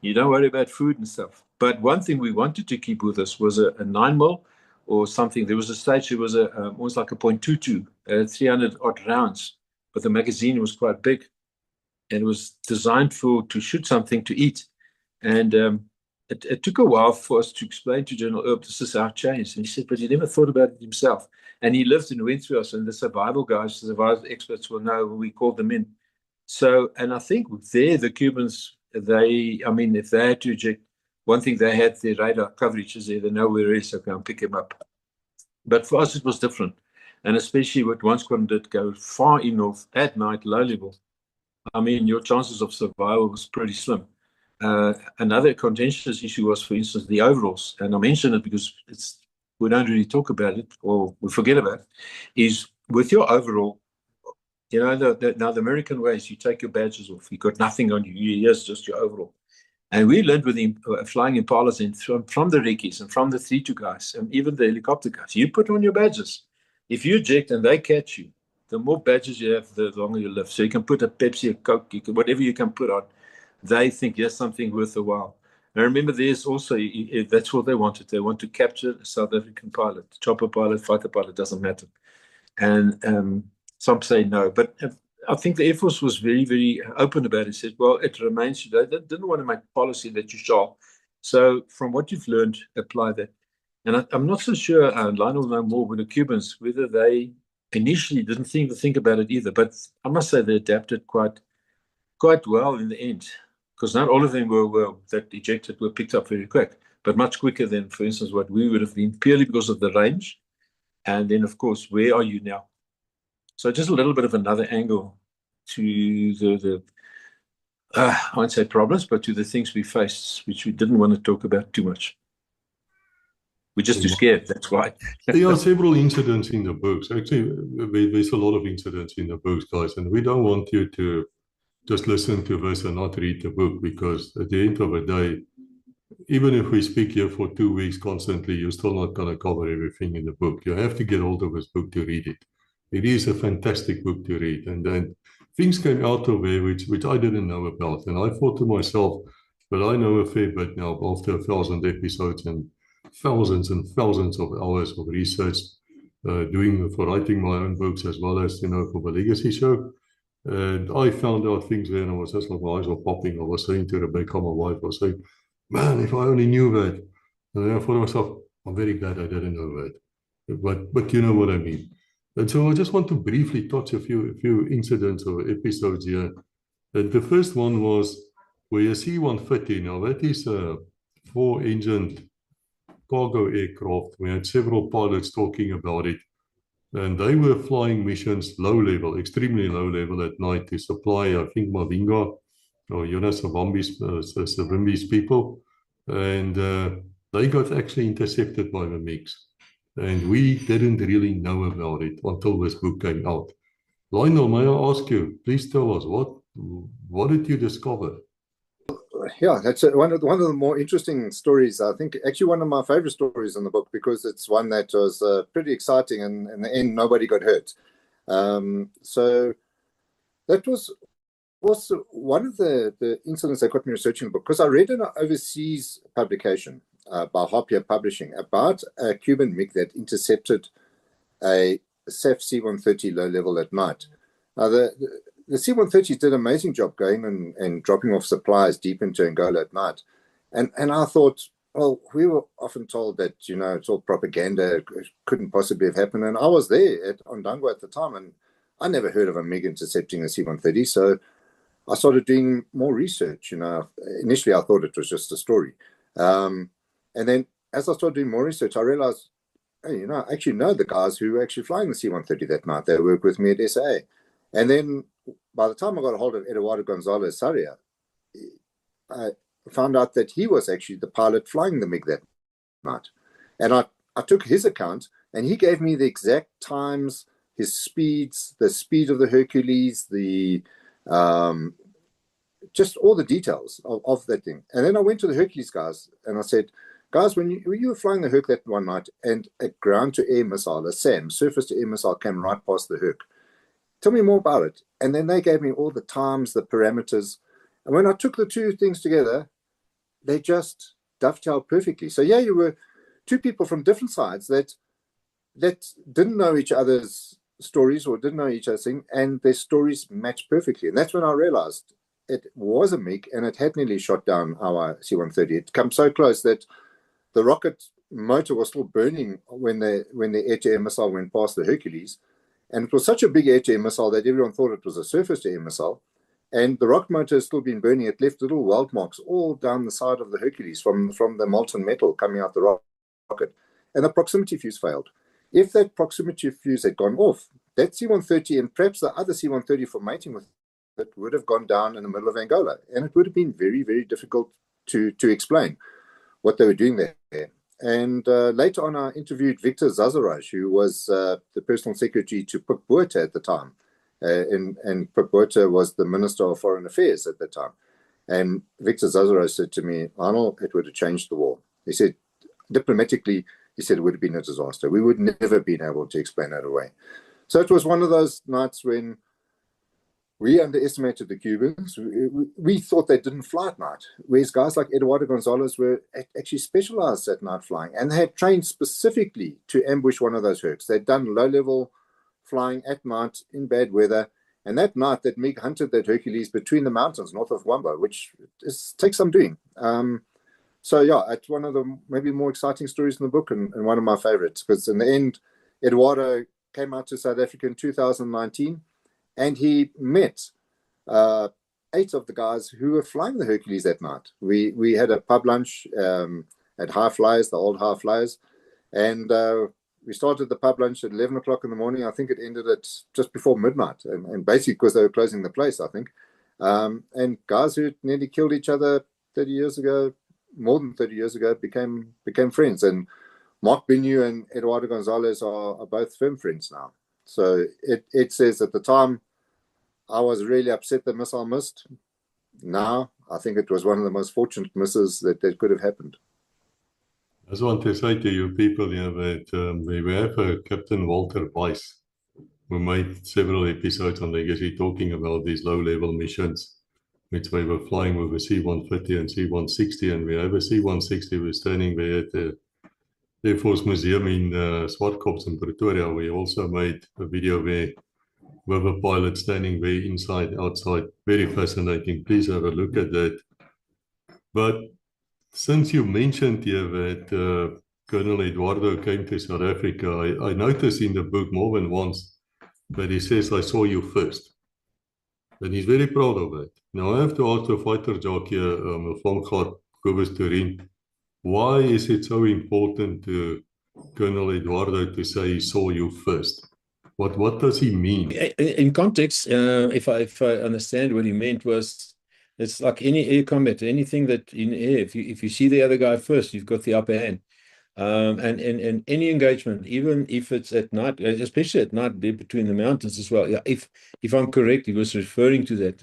You don't worry about food and stuff. But one thing we wanted to keep with us was a 9mm or something. There was a stage, it was almost like a .22, 300 odd rounds, but the magazine was quite big. And it was designed to shoot something to eat. And it took a while for us to explain to General Erb, this is our change. And he said, but he never thought about it himself. And he lived and went through us, and the survival guys, the survival experts will know when we called them in. So, and I think there, the Cubans, if they had to eject, one thing they had, their radar coverage is there, they know where it is, so can pick him up. But for us, it was different. And especially what one squadron did go far in north at night, low level. I mean, your chances of survival was pretty slim. Another contentious issue was, for instance, the overalls. And I mention it because we don't really talk about it, or we forget about it, is with your overall, now the American way is you take your badges off. You've got nothing on you. Here's just your overall. And we learned with the flying Impalas from the recce's and from the 3-2 guys and even the helicopter guys. You put on your badges. If you eject and they catch you, the more badges you have, the longer you live. So you can put a Pepsi, a Coke, whatever you can put on. They think, yes, something worth a while. And remember, there's also, that's what they wanted. They want to capture a South African pilot, chopper pilot, fighter pilot, doesn't matter. And some say no. But I think the Air Force was very, very open about it. It said, well, it remains today. They didn't want to make policy that you shall. So from what you've learned, apply that. And I'm not so sure, Lionel will know more with the Cubans, whether they initially didn't think about it either. But I must say they adapted quite well in the end, because not all of them that ejected were picked up very quick, but much quicker than, for instance, what we would have been, purely because of the range. And then, of course, where are you now? So just a little bit of another angle to the I won't say problems, but to the things we faced, which we didn't want to talk about too much. We're just too scared, that's why. There are several incidents in the books. Actually, there's a lot of incidents in the books, guys, and we don't want you to just listen to this and not read the book, because at the end of the day, even if we speak here for 2 weeks constantly, you're still not going to cover everything in the book. You have to get hold of this book to read it. It is a fantastic book to read. And then things came out of there which I didn't know about. And I thought to myself, well, I know a fair bit now after 1,000 episodes and thousands of hours of research, for writing my own books, as well as, for the Legacy Show. And I found out things there, and I was just like, my eyes were popping. I was saying to Rebecca, my wife, I was saying, man, if I only knew that. And then I thought to myself, I'm very glad I didn't know that. But you know what I mean. And so I just want to briefly touch a few incidents or episodes here. And the first one was where you see C-130. Now, that is a 4-engined cargo aircraft. We had several pilots talking about it. And they were flying missions low level, extremely low level at night to supply, I think, Mavinga or Jonas Savimbi's people. And they got actually intercepted by the MiGs. And we didn't really know about it until this book came out. Lionel, may I ask you, please tell us, what did you discover? Yeah, that's one of the more interesting stories. I think actually one of my favorite stories in the book, because it's one that was pretty exciting, and in the end nobody got hurt. So that was one of the incidents that got me researching the book, because I read an overseas publication by Harpier Publishing about a Cuban MiG that intercepted a SAF C-130 low level at night. Now the C-130s did an amazing job going and dropping off supplies deep into Angola at night. And I thought, Well, we were often told that, it's all propaganda, it couldn't possibly have happened. And I was there on Dango at the time, and I never heard of a MiG intercepting a C-130. So I started doing more research. Initially, I thought it was just a story. And then as I started doing more research, I realized, hey, I actually know the guys who were actually flying the C-130 that night. They worked with me at SA. And then by the time I got a hold of Eduardo Gonzalez Saria, I found out that he was actually the pilot flying the MiG that night. And I took his account, and he gave me the exact times, his speeds, the speed of the Hercules, the just all the details of that thing. And then I went to the Hercules guys, and I said, guys, when you were flying the Herc that one night, and a ground-to-air missile, a SAM, surface-to-air missile, came right past the Herc, tell me more about it. And then they gave me all the times, the parameters. And when I took the two things together, they just dovetailed perfectly. So yeah, you were two people from different sides that didn't know each other's stories or didn't know each other's thing, and their stories matched perfectly. And that's when I realized it was a MiG, and it had nearly shot down our C-130. It come so close that the rocket motor was still burning when the air-to-air missile went past the Hercules. And it was such a big air-to-air missile that everyone thought it was a surface-to-air missile. And the rocket motor has still been burning. It left little weld marks all down the side of the Hercules from the molten metal coming out the rocket. And the proximity fuse failed. If that proximity fuse had gone off, that C-130 and perhaps the other C-130 for mating with it would have gone down in the middle of Angola. And it would have been very, very difficult to explain what they were doing there. And later on, I interviewed Victor Zazaraj, who was the personal secretary to Pik Botha at the time. And Pik Botha was the Minister of Foreign Affairs at the time. And Victor Zazaraj said to me, Arnold, it would have changed the war. He said, diplomatically, he said it would have been a disaster. We would never have been able to explain it away. So it was one of those nights when we underestimated the Cubans. We thought they didn't fly at night, whereas guys like Eduardo Gonzalez were actually specialized at night flying, and they had trained specifically to ambush one of those Hercs. They'd done low-level flying at night in bad weather, and that night that MiG hunted that Hercules between the mountains north of Wambo, which takes some doing. So yeah, it's one of the maybe more exciting stories in the book, and one of my favorites, because in the end, Eduardo came out to South Africa in 2019, and he met 8 of the guys who were flying the Hercules that night. We had a pub lunch at High Flyers, the old High Flyers, and we started the pub lunch at 11 o'clock in the morning. I think it ended at just before midnight, and basically because they were closing the place, I think. And guys who nearly killed each other 30 years ago, more than 30 years ago, became friends. And Mark Binu and Eduardo Gonzalez are both firm friends now. So it says at the time, I was really upset the missile missed. Now, I think it was one of the most fortunate misses that could have happened. I just want to say to you people here that we have a Captain Walter Weiss, who made several episodes on Legacy talking about these low-level missions, which we were flying with a C-150 and C-160, and we have a C-160 was standing there at the Air Force Museum in Swartkops in Pretoria. We also made a video there with a pilot standing there inside, outside. Very fascinating. Please have a look at that. But since you mentioned here that Colonel Eduardo came to South Africa, I noticed in the book more than once that he says, I saw you first. And he's very proud of it. Now, I have to ask the fighter jockey, Cobus Toerien, why is it so important to Colonel Eduardo to say he saw you first? What does he mean? In context, if I understand what he meant was, it's like any air combat, anything that in air, if you see the other guy first, you've got the upper hand. And any engagement, even if it's at night, especially at night between the mountains as well. Yeah, if I'm correct, he was referring to that,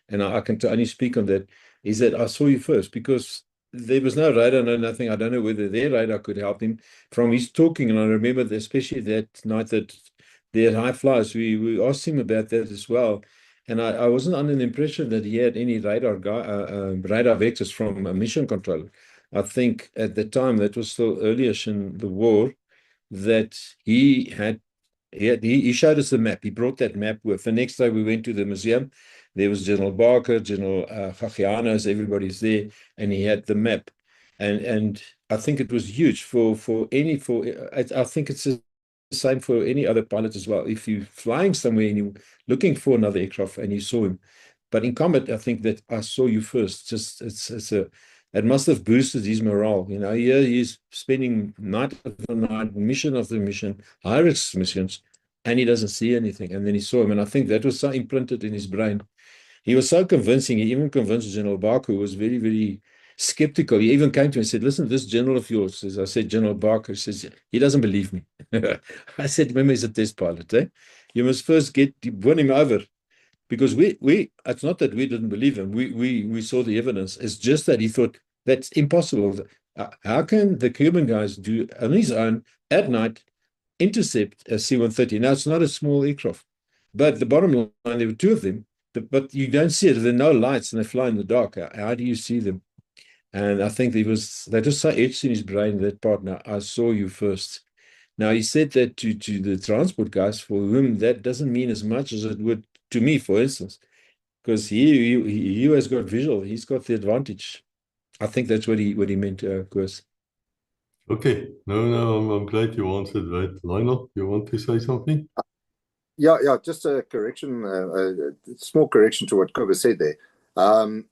and I can only speak on that. Is that I saw you first because there was no radar, no nothing. I don't know whether their radar could help him from his talking. And I remember that, especially that night that they had High Flyers, we asked him about that as well. And I wasn't under the impression that he had any radar vectors from a mission controller. I think at the time, that was still earlier in the war, that he showed us the map. He brought that map with. The next day we went to the museum. There was General Barker, General Gagiano, everybody's there, and he had the map. and I think it was huge for I think it's the same for any other pilot as well. If you're flying somewhere and you're looking for another aircraft and you saw him, but in combat, I think that I saw you first. Just it must have boosted his morale. You know, here he's spending night after night, mission after mission, high risk missions, and he doesn't see anything. And then he saw him, and I think that was so imprinted in his brain. He was so convincing. He even convinced General Barker, who was very, very skeptical. He even came to me and said, "Listen, this general of yours," as I said, General Barker says, he doesn't believe me. I said, "Remember, he's a test pilot, eh? You must first win him over." Because it's not that we didn't believe him. We saw the evidence. It's just that he thought that's impossible. How can the Cuban guys do on his own at night intercept a C-130? Now, it's not a small aircraft, but the bottom line, there were two of them, but you don't see it. There are no lights and they fly in the dark. How do you see them? And I think that was so etched in his brain, that part. Now, I saw you first. Now, he said that to the transport guys, for whom that doesn't mean as much as it would to me, for instance, because he has got visual. He's got the advantage. I think that's what he meant, Koos. Okay. No, I'm glad you answered that. Lionel, you want to say something? Yeah, just a correction, a small correction to what Cobus said there.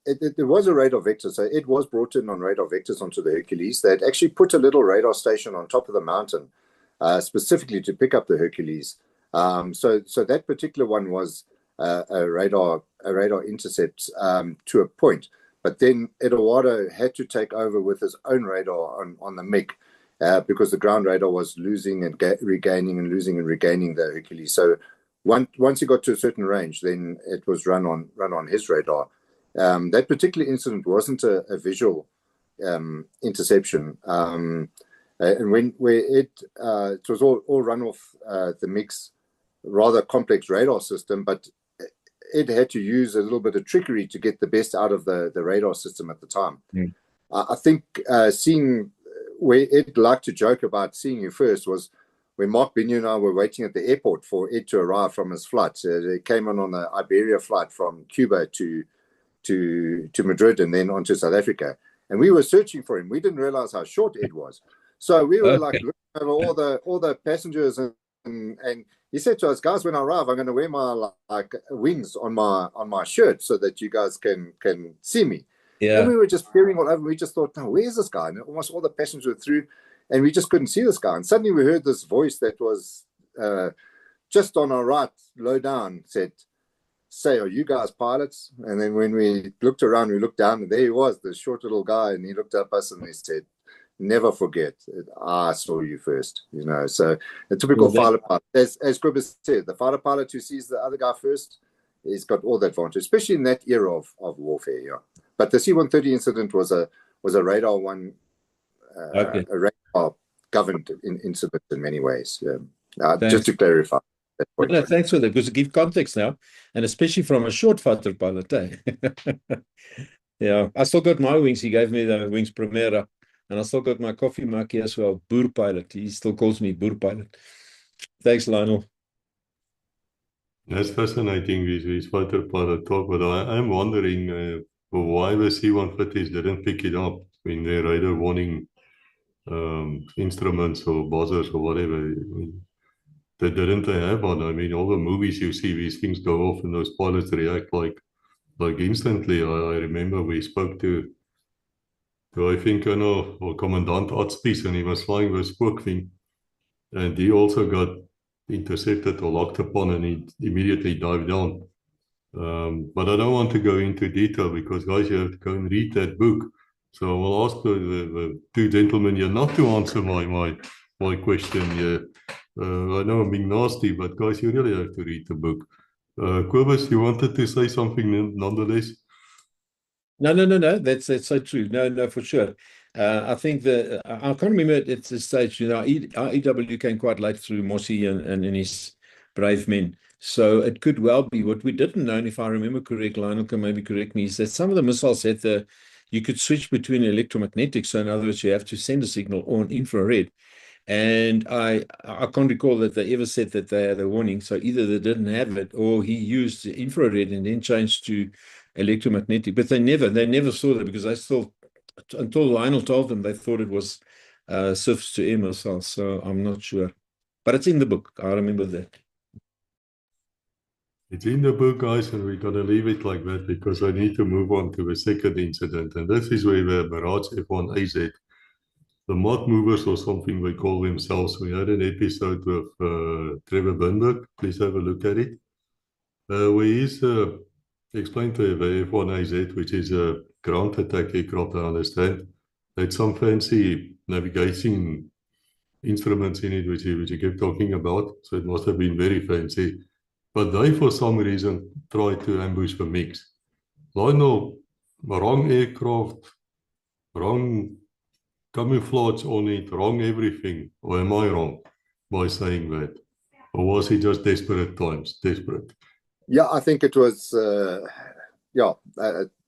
It was a radar vector, so it was brought in on radar vectors onto the Hercules. They had actually put a little radar station on top of the mountain, specifically to pick up the Hercules. So that particular one was a radar intercept to a point, but then Eduardo had to take over with his own radar on the MiG, because the ground radar was losing and regaining and losing and regaining the Hercules. So once he got to a certain range, then it was run on his radar. That particular incident wasn't a visual interception, and it was all run off the MiG's rather complex radar system, but it had to use a little bit of trickery to get the best out of the radar system at the time. I think seeing where Ed liked to joke about seeing you first was when Mark Binu and I were waiting at the airport for Ed to arrive from his flight. He came on the Iberia flight from Cuba to Madrid and then on to South Africa. And we were searching for him. We didn't realize how short Ed was. So we were like looking over all the passengers, and he said to us, "Guys, when I arrive, I'm going to wear my wings on my shirt so that you guys can see me." Yeah. And we were just peering all over. We just thought, "No, where's this guy?" And almost all the passengers were through, and we just couldn't see this guy. And suddenly we heard this voice that was just on our right, low down, said, "Say, are you guys pilots?" And then when we looked around, we looked down, and there he was, the short little guy, and he looked at us and he said, "Never forget, I saw you first." You know, so a typical fighter pilot, as Cobus said, the fighter pilot who sees the other guy first, he's got all the advantage, especially in that era of warfare. Yeah, but the C-130 incident was a radar one, a radar governed incident in many ways. Just to clarify. No, thanks for that, because it gives context now, and especially from a short fighter pilot. Yeah, I still got my wings. He gave me the wings Primera, and I still got my coffee mug as well. Boer pilot. He still calls me Boer pilot. Thanks, Lionel. That's fascinating, this fighter pilot talk, but I'm wondering why the C-130s didn't pick it up in their radar warning instruments or buzzers or whatever. They didn't have one. I mean, all the movies you see, these things go off and those pilots react like instantly. I remember we spoke to I think Colonel or Commandant Atspies, and he was flying the spook thing, and he also got intercepted or locked upon, and he immediately dived down. But I don't want to go into detail because, guys, you have to go and read that book. So I will ask the two gentlemen here not to answer my question here. I know I'm being nasty, but guys, you really have to read the book. Cobus, you wanted to say something nonetheless? No. That's so true. No, for sure. I think I can't remember at the stage. You know, our EW came quite late through Mossy and his brave men. So it could well be what we didn't know. And if I remember correct, Lionel can maybe correct me. Is that some of the missiles had you could switch between electromagnetic. So in other words, you have to send a signal or an infrared. And I can't recall that they ever said that they had a warning. So either they didn't have it, or he used the infrared and then changed to electromagnetic. But they never saw that, because they still until Lionel told them, they thought it was surface to air missiles. So I'm not sure, but it's in the book. I remember that. It's in the book, guys, and we're going to leave it like that because I need to move on to the second incident. And this is where the Mirage F1AZ, the mod movers or something they call themselves. We had an episode with Trevor Burnberg. Please have a look at it. Where he's explained to the F1AZ, which is a ground attack aircraft, I understand. They had some fancy navigation instruments in it, which he kept talking about. So it must have been very fancy. But they, for some reason, tried to ambush the MiGs. Lionel, wrong aircraft, wrong camouflage on it, wrong everything. Or am I wrong by saying that? Or was he just desperate times? Desperate. Yeah, I think it was,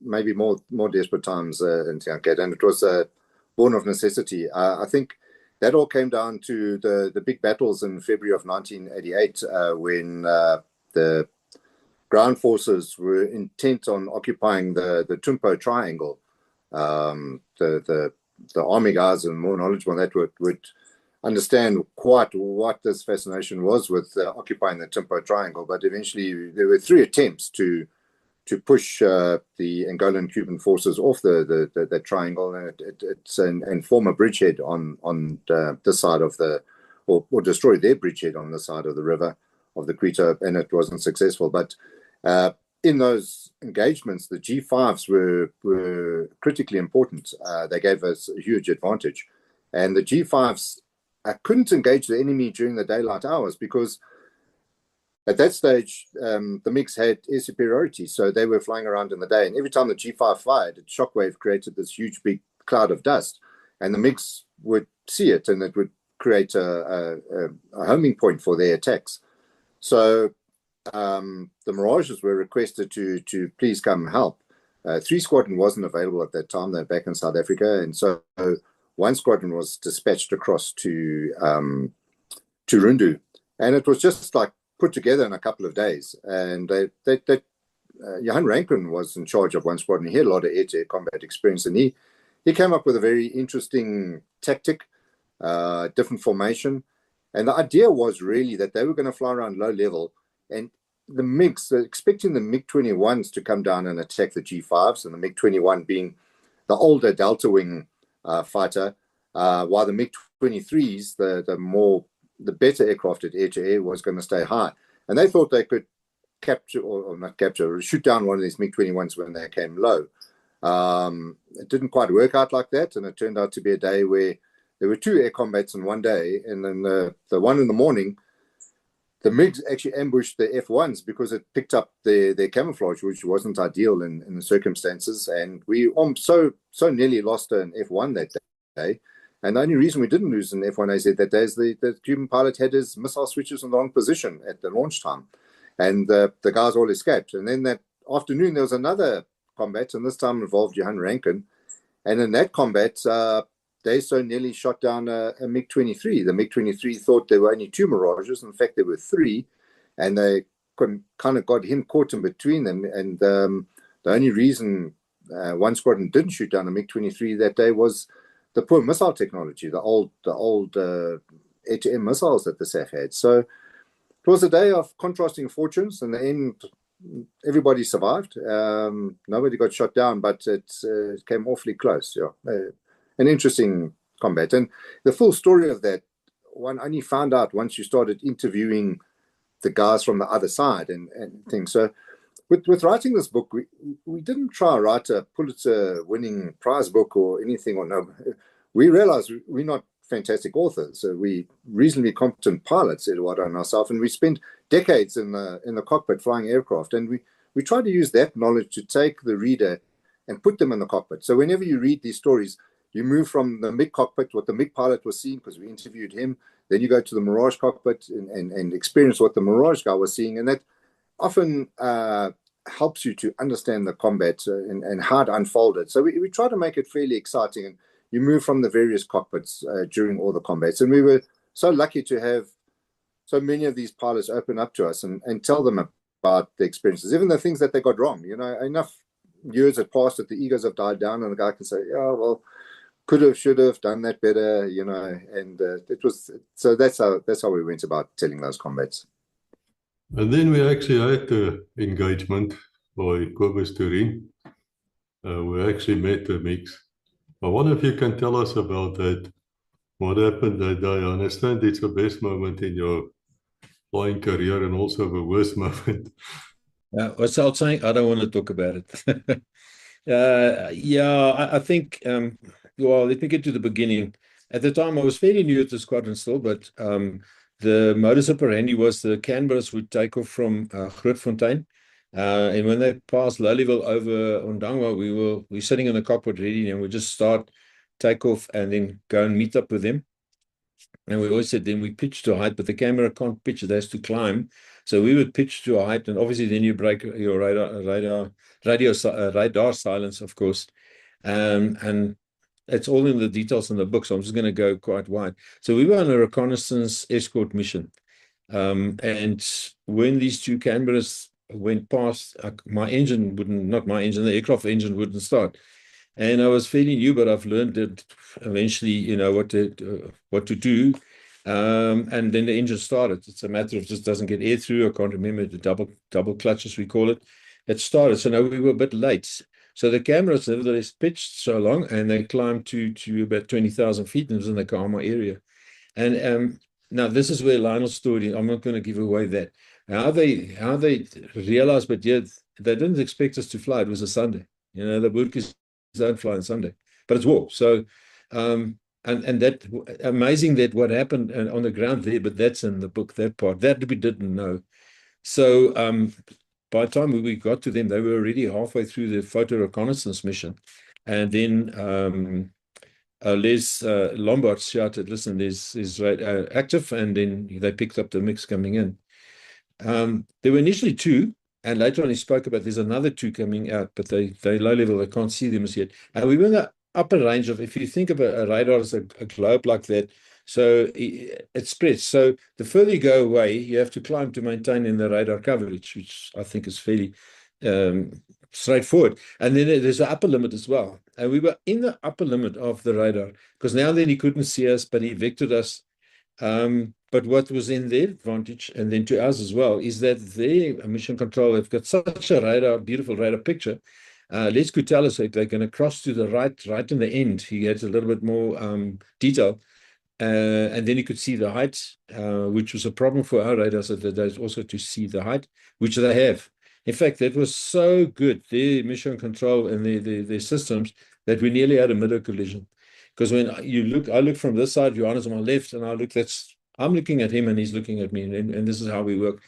maybe more desperate times in Tianket, and it was born of necessity. I think that all came down to the big battles in February of 1988 when the ground forces were intent on occupying the Tumpo Triangle. The army guys and more knowledgeable that would understand quite what this fascination was with occupying the Tumpo Triangle. But eventually there were 3 attempts to push the Angolan Cuban forces off the triangle and form a bridgehead on this side of or destroy their bridgehead on the side of the river of the Quito, and it wasn't successful. But in those engagements, the G5s were critically important. They gave us a huge advantage. And the G5s couldn't engage the enemy during the daylight hours because at that stage, the MiGs had air superiority, so they were flying around in the day. And every time the G5 fired, a shockwave created this huge big cloud of dust. And the MiGs would see it, and it would create a homing point for their attacks. So the Mirages were requested to please come help. 3 Squadron wasn't available at that time. They're back in South Africa. And so 1 Squadron was dispatched across to Rundu. And it was just like put together in a couple of days. And Johan Rankin was in charge of 1 Squadron. He had a lot of air-to-air combat experience. And he came up with a very interesting tactic, different formation. And the idea was really that they were going to fly around low level, and the MiGs, expecting the MiG-21s to come down and attack the G5s, and the MiG-21 being the older Delta Wing fighter, while the MiG-23s, the better aircraft at air-to-air, was going to stay high. And they thought they could capture, or not capture, shoot down one of these MiG-21s when they came low. It didn't quite work out like that, and it turned out to be a day where there were 2 air combats in one day, and then the one in the morning, the MiGs actually ambushed the F1s because it picked up their camouflage, which wasn't ideal in the circumstances. And we so nearly lost an F1 that day. And the only reason we didn't lose an F1AZ that day is the Cuban pilot had his missile switches in the wrong position at the launch time. And the guys all escaped. And then that afternoon, there was another combat, and this time involved Johan Rankin. And in that combat, they so nearly shot down a MiG-23. The MiG-23 thought there were only 2 Mirages. In fact, there were 3, and they kind of got him caught in between them. And the only reason 1 Squadron didn't shoot down a MiG-23 that day was the poor missile technology, the old air-to-air missiles that the SAF had. So it was a day of contrasting fortunes. In the end, everybody survived. Nobody got shot down, but it came awfully close. Yeah. An interesting combat. And the full story of that, one only found out once you started interviewing the guys from the other side and things. So with writing this book, we didn't try to write a Pulitzer-winning prize book or anything. Or no, we realized we're not fantastic authors. So we reasonably competent pilots, Eduardo and myself, and we spent decades in the cockpit flying aircraft. And we try to use that knowledge to take the reader and put them in the cockpit. So whenever you read these stories, you move from the MiG cockpit, what the MiG pilot was seeing, because we interviewed him. Then you go to the Mirage cockpit and experience what the Mirage guy was seeing. And that often helps you to understand the combat and how to unfold it. So we try to make it fairly exciting. And you move from the various cockpits during all the combats. And we were so lucky to have so many of these pilots open up to us and tell them about the experiences, even the things that they got wrong. You know, enough years had passed, that the egos have died down, and the guy can say, yeah, well, could have, should have done that better, you know. And it was, so that's how we went about telling those combats. And then we actually had the engagement by Cobus Toerien. We actually met the MiGs. I wonder if you can tell us about that. What happened that day? I understand it's the best moment in your flying career and also the worst moment. What's I saying? I don't want to talk about it. I think, well, let me get to the beginning. At the time, I was fairly new at the squadron still, but the modus operandi was the Canberras would take off from Grootfontein. And when they passed low level over Ondangwa, we were sitting in the cockpit ready, and we just start, take off, and then go and meet up with them. And we always said then we pitch to a height, but the camera can't pitch, it has to climb. So we would pitch to a height, and obviously then you break your radar silence, of course. And it's all in the details in the book, so I'm just going to go quite wide. So we were on a reconnaissance escort mission. And when these two Canberras went past, my engine wouldn't, not my engine, the aircraft engine wouldn't start. And I was fairly new, but I've learned that eventually, you know, what to do. And then the engine started. It's a matter of just doesn't get air through. I can't remember the double clutch, as we call it. It started. So now we were a bit late. So the cameras nevertheless pitched so long, and they climbed to about 20,000 feet, and it was in the Kahama area. And now this is where Lionel's story, I'm not going to give away that. How they realized, but yet they didn't expect us to fly. It was a Sunday. You know, the Boertjies don't fly on Sunday, but it's war. So, and that amazing that what happened on the ground there, but that's in the book, that part that we didn't know. So by the time we got to them, they were already halfway through the photo reconnaissance mission, and then Les Lombard shouted, "Listen, there's active," and then they picked up the MiGs coming in. There were initially two. And later on, he spoke about there's another two coming out, but they low level, they can't see them as yet. And we were in the upper range of, if you think of a radar as a globe like that, so it spreads. So the further you go away, you have to climb to maintain in the radar coverage, which I think is fairly straightforward. And then there's an upper limit as well. And we were in the upper limit of the radar, because now then he couldn't see us, but he vectored us. But what was in their advantage, and then to us as well, is that their mission control have got such a radar, beautiful radar picture. Les could tell us that they're going to cross to the right in the end. He had a little bit more detail. And then you could see the height, which was a problem for our radar, so that there's also to see the height, which they have. In fact, that was so good, their mission control and their systems, that we nearly had a middle collision. Because when you look, I look from this side, Johannes on my left, and I look, I'm looking at him and he's looking at me, and this is how we work.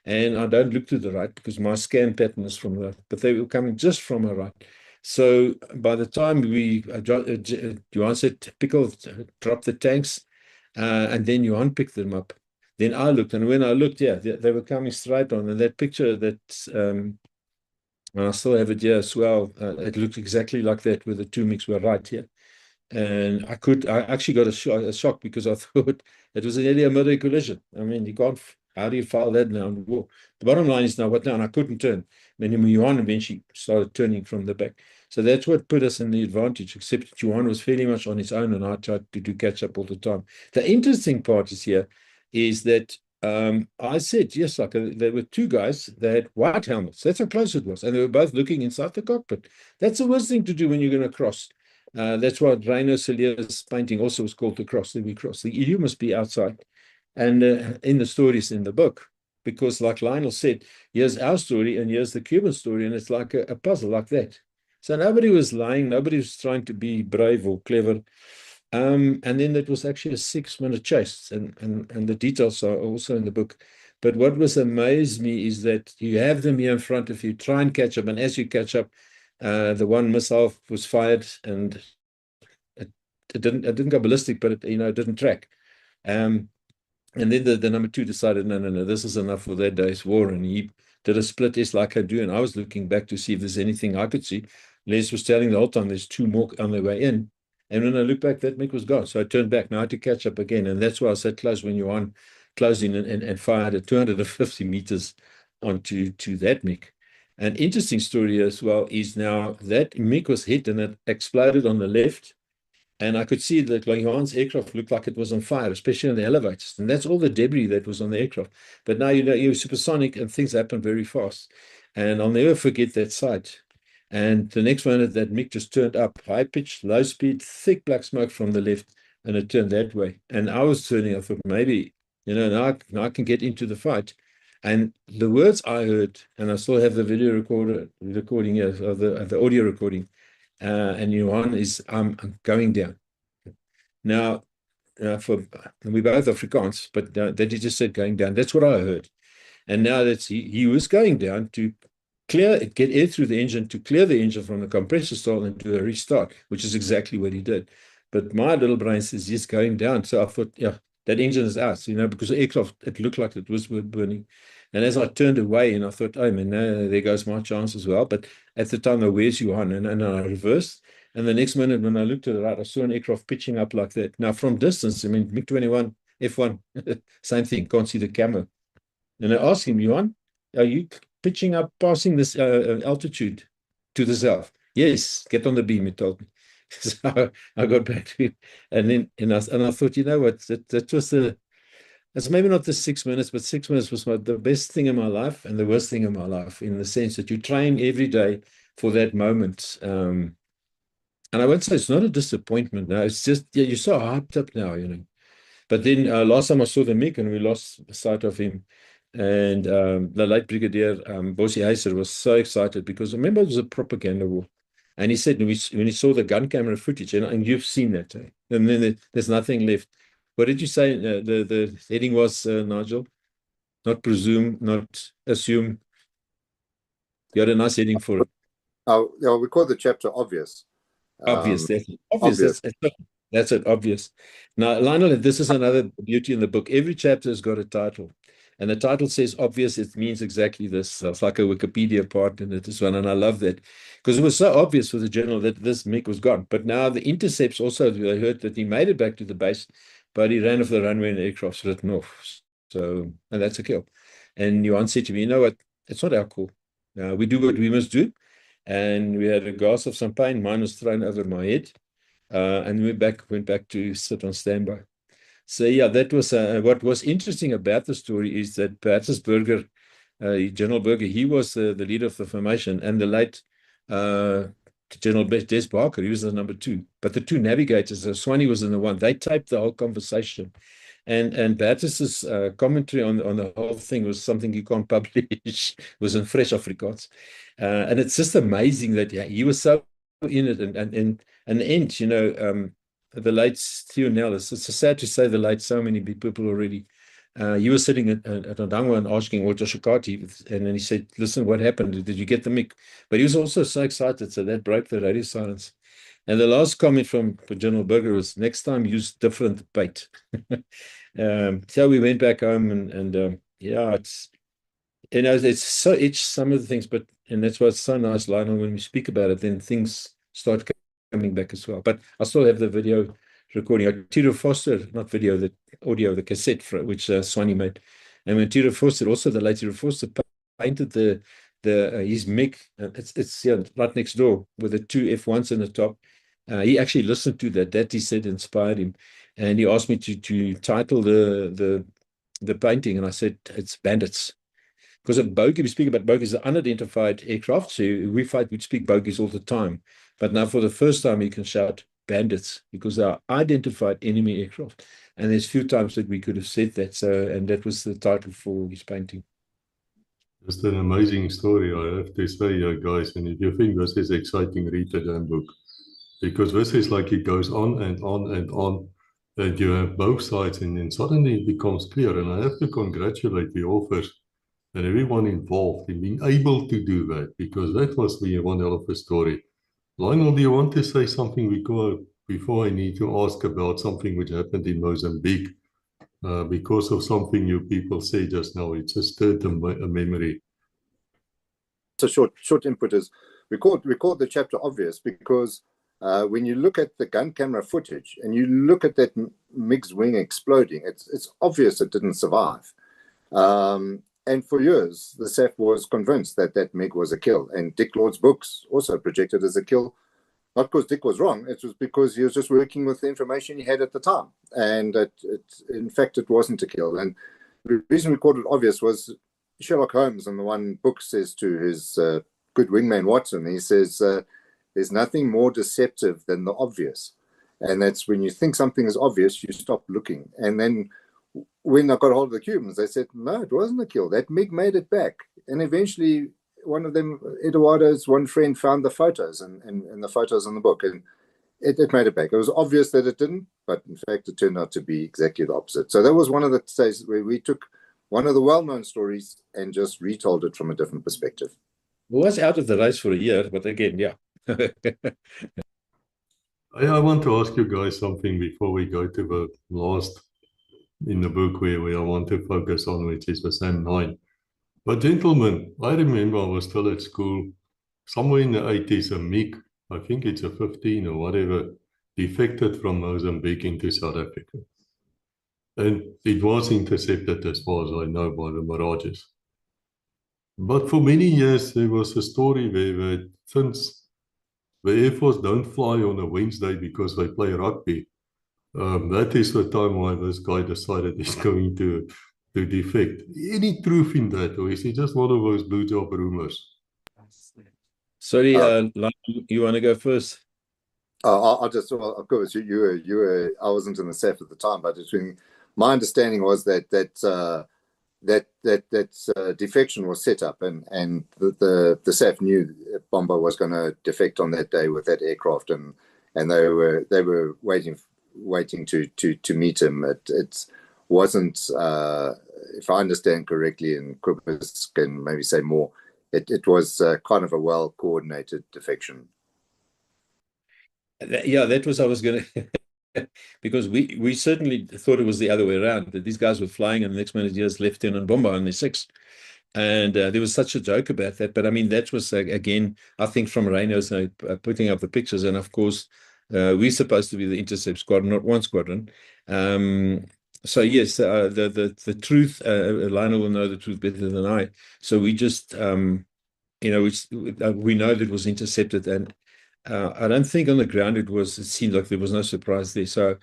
And I don't look to the right because my scan pattern is from the left, but they were coming just from a right. So by the time Johan said, Pickle, drop the tanks, and then Johan picked them up. Then I looked, and when I looked, yeah, they were coming straight on. And that picture and I still have it here as well, it looked exactly like that, where the two MiGs were right here. And I actually got a shock, because I thought it was nearly a murder collision. I mean, how do you file that now? The bottom line is now, what now? And I couldn't turn. Then Johan eventually started turning from the back. So that's what put us in the advantage, except Johan was fairly much on his own, and I tried to do catch up all the time. The interesting part is that I said, yes, like there were two guys that had white helmets. That's how close it was. And they were both looking inside the cockpit. That's the worst thing to do when you're going to cross. That's why Reino Celier's painting also was called The Cross. Then we cross. You must be outside. And in the stories in the book, because like Lionel said, here's our story and here's the Cuban story, and it's like a puzzle like that. So nobody was lying. Nobody was trying to be brave or clever. And then that was actually a 6-minute chase, and the details are also in the book. But what was amazed me is that you have them here in front of you, try and catch up, and as you catch up, the one missile was fired, and it didn't go ballistic, but it didn't track. And then the number two decided, no, this is enough for that day's war, and he did a split test like I do. And I was looking back to see if there's anything I could see. Les was telling the whole time there's two more on their way in. And when I looked back, that MiG was gone. So I turned back. Now I had to catch up again. And that's why I sat close when Johan closed in and fired at 250 meters onto that MiG. An interesting story as well is now that MiG was hit and it exploded on the left. And I could see that Johan's aircraft looked like it was on fire, especially on the elevators. And that's all the debris that was on the aircraft. But now, you're supersonic and things happen very fast. And I'll never forget that sight. And the next minute, that MiG just turned up, high pitch, low speed, thick black smoke from the left, and it turned that way. And I was turning, I thought maybe, now I can get into the fight. And the words I heard, and I still have the video recording here, of the audio recording, and Johan is, I'm going down. Now, we both Afrikaans, but that he just said going down. That's what I heard. And now that he was going down to get air through the engine, to clear the engine from the compressor stall and do a restart, which is exactly what he did. But my little brain says he's going down. So I thought, yeah, that engine is out, because the aircraft, it looked like it was burning. And as I turned away, and I thought, oh man, there goes my chance as well. But at the time, where's Johan? And I reversed. And the next minute, when I looked to the right, I saw an aircraft pitching up like that. Now, from distance, I mean, MiG-21, F1, same thing, can't see the camera. And I asked him, Johan, are you pitching up, passing this altitude to the south? Yes, get on the beam, he told me. So I got back to him. And then I thought, you know what, that was it's maybe not the 6 minutes, but 6 minutes was the best thing in my life and the worst thing in my life, in the sense that you train every day for that moment. And I won't say it's not a disappointment. No, it's just, yeah, you're so hyped up now, But then last time I saw the MiG and we lost sight of him. And the late Brigadier Bossie Heiser was so excited because, remember, it was a propaganda war. And he said, when he saw the gun camera footage, and you've seen that, and then there's nothing left. What did you say the heading was, Nigel? Not presume, not assume. You had a nice heading for it. Oh, yeah, we call the chapter obvious. Obvious, that's it. Obvious. That's it, obvious. Now, Lionel, this is another beauty in the book. Every chapter has got a title. And the title says obvious, it means exactly this. It's like a Wikipedia part in this one, and I love that. Because it was so obvious for the journal that this MiG was gone. But now the intercepts also, I heard that he made it back to the base, but he ran off the runway and the aircraft's written off. So, and that's a kill. And Johan said to me, you know what, it's not our call. We do what we must do. And we had a glass of champagne. Mine was thrown over my head. And we went back to sit on standby. So yeah, that was what was interesting about the story is that Bertus Burger, General Burger, he was the leader of the formation, and the late General Des Barker, he was the number 2. But the 2 navigators, Swanee was in the one. They taped the whole conversation, and Bertus's commentary on the whole thing was something you can't publish. Was in fresh Afrikaans, and it's just amazing that he was so in it, and in the end, the late Lionel, it's sad to say the late so many people already. He was sitting at Ndangwa and asking Otto Shikati, and then he said, listen, what happened? Did you get the MiG? But he was also so excited, so that broke the radio silence. And the last comment from General Burger was, next time use different bait. So we went back home, and yeah, it's so some of the things, and that's why it's so nice, Lionel, when we speak about it, then things start coming back as well. But I still have the video recording. Tito Foster, not video, the audio, the cassette which Swanee made. And when Tito Foster, also the late Tito Foster, painted his MiG, it's right next door with the 2 F1s in the top. He actually listened to that. That, he said, inspired him. And he asked me to title the painting, and I said, it's Bandits. Because of bogey, we speak about bogeys, the unidentified aircraft. So we speak bogeys all the time. But now for the first time, you can shout bandits because they are identified enemy aircraft. And there's few times that we could have said that. So, and that was the title for his painting. Just an amazing story, I have to say, guys. And if you think this is exciting, read the damn book. Because this is like it goes on and on and on. And you have both sides, and then suddenly it becomes clear. And I have to congratulate the authors and everyone involved in being able to do that, because that was the one hell of a story. Lionel, do you want to say something before I need to ask about something which happened in Mozambique? Because of something you people say just now, it just stirred a memory. So short input is, we call the chapter obvious because when you look at the gun camera footage and you look at that MiG's wing exploding, it's obvious it didn't survive. And for years, the SAF was convinced that that MiG was a kill. And Dick Lord's books also projected as a kill. Not because Dick was wrong, it was because he was just working with the information he had at the time. And in fact, it wasn't a kill. And the reason we called it obvious was Sherlock Holmes in the one book says to his good wingman Watson, he says, there's nothing more deceptive than the obvious. And that's when you think something is obvious, you stop looking. And then when I got hold of the Cubans, they said, no, it wasn't a kill. That MiG made it back. And eventually, one of them, Eduardo's one friend, found the photos and the photos in the book, and it made it back. It was obvious that it didn't, but in fact, it turned out to be exactly the opposite. So that was one of the days where we took one of the well-known stories and just retold it from a different perspective. It was out of the race for a year, but again, yeah. I want to ask you guys something before we go to the last in the book where I want to focus on, which is the same 9. But gentlemen, I remember I was still at school, somewhere in the 80s, a MiG, I think it's a 15 or whatever, defected from Mozambique into South Africa. And it was intercepted, as far as I know, by the Mirages. But for many years, there was a story where since the Air Force don't fly on a Wednesday because they play rugby, that is the time why this guy decided he's going to defect. Any truth in that, or is he just one of those blue job rumors? Sorry, you want to go first? I'll just, of course, you were. I wasn't in the SAF at the time, but my understanding was that defection was set up, and the SAF knew Bomber was going to defect on that day with that aircraft, and they were waiting to meet him. It wasn't, if I understand correctly, and Cobus can maybe say more, it was kind of a well-coordinated defection. Yeah, that was, I was going to, because we certainly thought it was the other way around, that these guys were flying and the next minute just Lieutenant Bomber on their 6. And there was such a joke about that. But I mean, that was, again, I think from Reino's putting up the pictures. And of course, we're supposed to be the intercept squadron, not one squadron. So yes, the truth, Lionel will know the truth better than I. So we just, we know that it was intercepted, and I don't think on the ground it seemed like there was no surprise there. So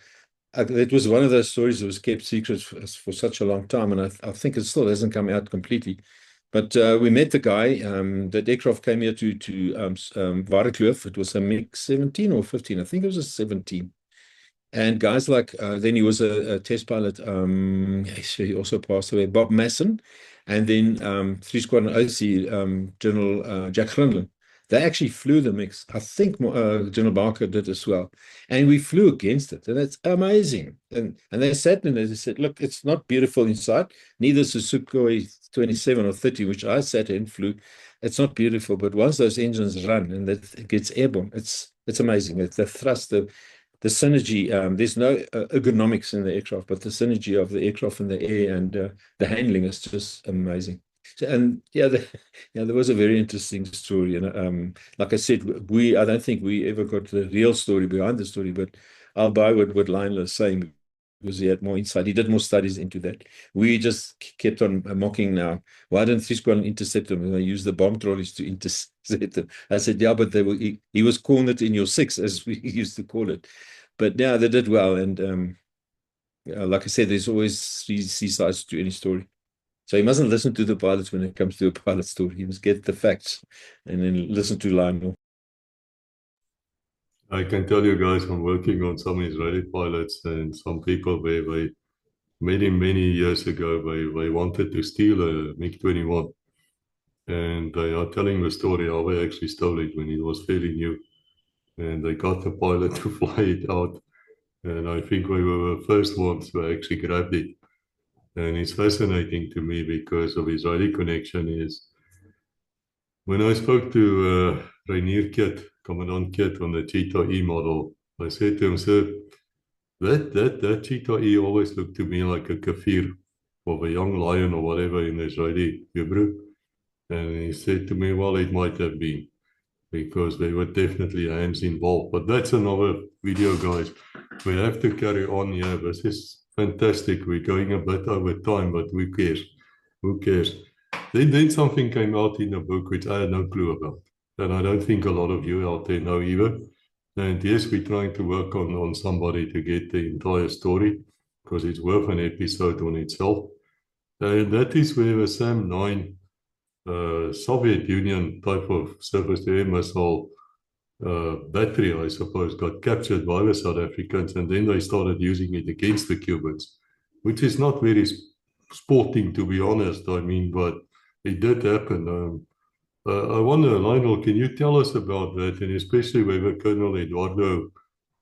it was one of those stories that was kept secret for such a long time, and I think it still hasn't come out completely. But we met the guy. That aircraft came here to Waterkloof. It was a MiG 17 or 15. I think it was a 17. And guys like, then he was a test pilot. He also passed away, Bob Masson. And then 3 Squadron OC, General Jack Grindlin. They actually flew the MiGs. I think General Barker did as well. And we flew against it. And it's amazing. And they sat in it. They said, look, it's not beautiful inside. Neither Sukhoi 27 or 30, which I sat in, flew. It's not beautiful. But once those engines run and it gets airborne, it's amazing. It's the thrust, the synergy. There's no ergonomics in the aircraft, but the synergy of the aircraft in the air and the handling is just amazing. So, and yeah, there was a very interesting story. And like I said, I don't think we ever got the real story behind the story, but I'll buy what Lionel is saying, because he had more insight. He did more studies into that. We just kept on mocking now. Why didn't 3 Squadron intercept them? And they used the bomb trolleys to intercept them. I said, yeah, but he was cornered in your 6, as we used to call it. But yeah, they did well. And like I said, there's always 3 sides to any story. So you mustn't listen to the pilots when it comes to a pilot story. You must get the facts and then listen to Lionel. I can tell you guys, I'm working on some Israeli pilots and some people where they, many years ago, they wanted to steal a MiG-21. And they are telling the story how they actually stole it when it was fairly new. And they got the pilot to fly it out. And I think we were the first ones who actually grabbed it. And it's fascinating to me because of Israeli connection is, when I spoke to Rainier Kit, Commandant Kit on the Cheetah E model, I said to him, sir, that Cheetah E always looked to me like a kafir of a young lion or whatever in Israeli Hebrew. And he said to me, well, it might have been, because there were definitely hands involved. But that's another video, guys. We have to carry on here. This is fantastic. We're going a bit over time, but who cares? Who cares? Then something came out in the book which I had no clue about. And I don't think a lot of you out there know either. And yes, we're trying to work on somebody to get the entire story because it's worth an episode on itself. And that is where the SAM-9 Soviet Union type of surface-to-air missile battery, I suppose, got captured by the South Africans, and then they started using it against the Cubans, which is not very sporting, to be honest. I mean, but it did happen. I wonder, Lionel, can you tell us about that, and especially whether Colonel Eduardo,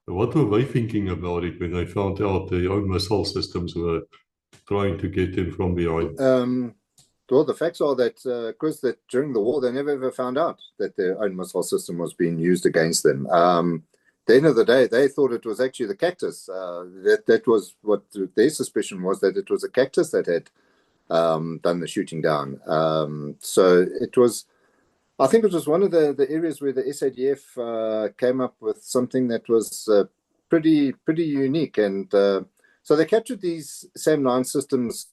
what were they thinking about it when they found out their own missile systems were trying to get them from behind? Well, the facts are that, Chris, that during the war, they never ever found out that their own missile system was being used against them. At the end of the day, they thought it was actually the Cactus. That was what their suspicion was, that it was a Cactus that had done the shooting down. So it was, I think it was one of the areas where the SADF came up with something that was pretty unique. And so they captured these SAM-9 systems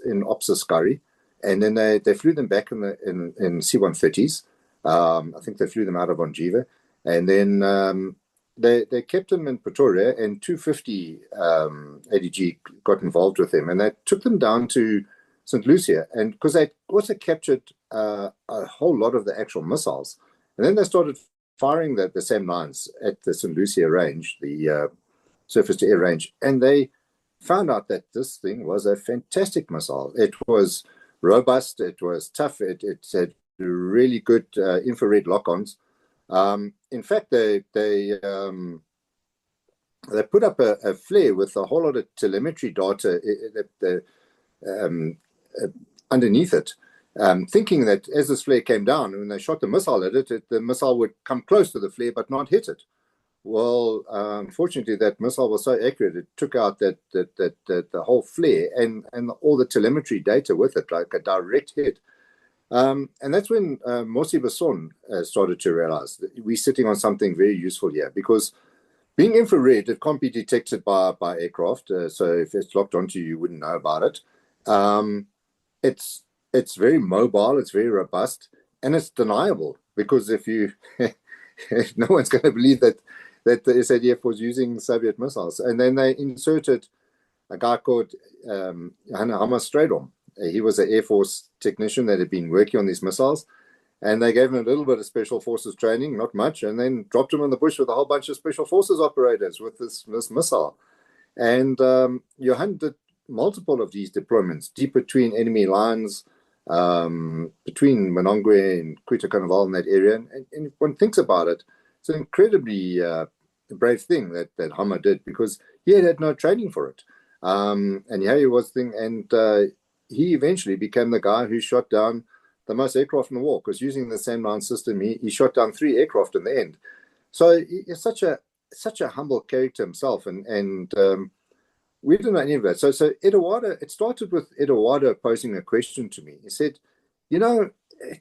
in Opsa, and then they flew them back in C-130s. I think they flew them out of Onjiva. And then they kept them in Pretoria, and 250 ADG got involved with them. And they took them down to St. Lucia, and because they also captured a whole lot of the actual missiles. And then they started firing the SAM-9s at the St. Lucia range, the surface-to-air range. And they found out that this thing was a fantastic missile. It was robust, it was tough, it had really good infrared lock-ons. In fact, they put up a flare with a whole lot of telemetry data underneath it, thinking that as this flare came down, when they shot the missile at it, the missile would come close to the flare but not hit it. Well, unfortunately, that missile was so accurate, it took out the whole flare and all the telemetry data with it, like a direct hit. And that's when Mosi Basson started to realize that we're sitting on something very useful here, because being infrared, it can't be detected by aircraft. So if it's locked onto you, you wouldn't know about it. It's very mobile, it's very robust, and it's deniable, because if you no one's going to believe that the SADF was using Soviet missiles. And then they inserted a guy called Hammer Stradom. He was an Air Force technician that had been working on these missiles, and they gave him a little bit of Special Forces training, not much, and then dropped him in the bush with a whole bunch of Special Forces operators with this missile. And Johan did multiple of these deployments deep between enemy lines, between Monongwe and Cuita-Carnival in that area. And if one thinks about it, it's an incredibly brave thing that Hammer did, because he had no training for it. And here he was he eventually became the guy who shot down the most aircraft in the war, because using the SAM-9 system, he shot down 3 aircraft in the end. So he's such a humble character himself, and we didn't know any of that. So Eduardo, it started with Eduardo posing a question to me. He said, in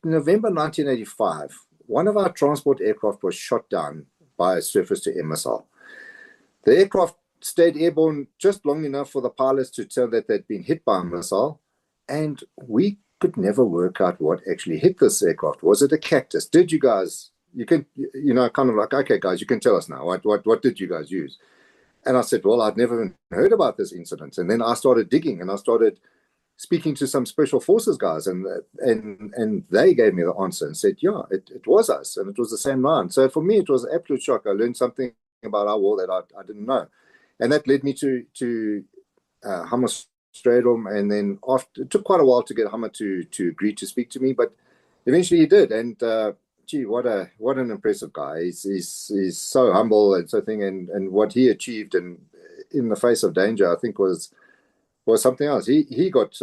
November 1985, one of our transport aircraft was shot down by a surface-to-air missile. The aircraft stayed airborne just long enough for the pilots to tell that they'd been hit by a missile, and we could never work out what actually hit this aircraft. Was it a Cactus? Did you guys, kind of like, okay, guys, you can tell us now. What did you guys use? And I said, well, I'd never heard about this incident. And then I started digging, and I started speaking to some Special Forces guys, and they gave me the answer and said, yeah, it was us, and it was the SAM-9. So for me, it was an absolute shock. I learned something about our war that I didn't know. And that led me to Hammer Stradom, and then it took quite a while to get Hammer to agree to speak to me, but eventually he did. And what an impressive guy. He's so humble and so and what he achieved in the face of danger, I think was something else. He got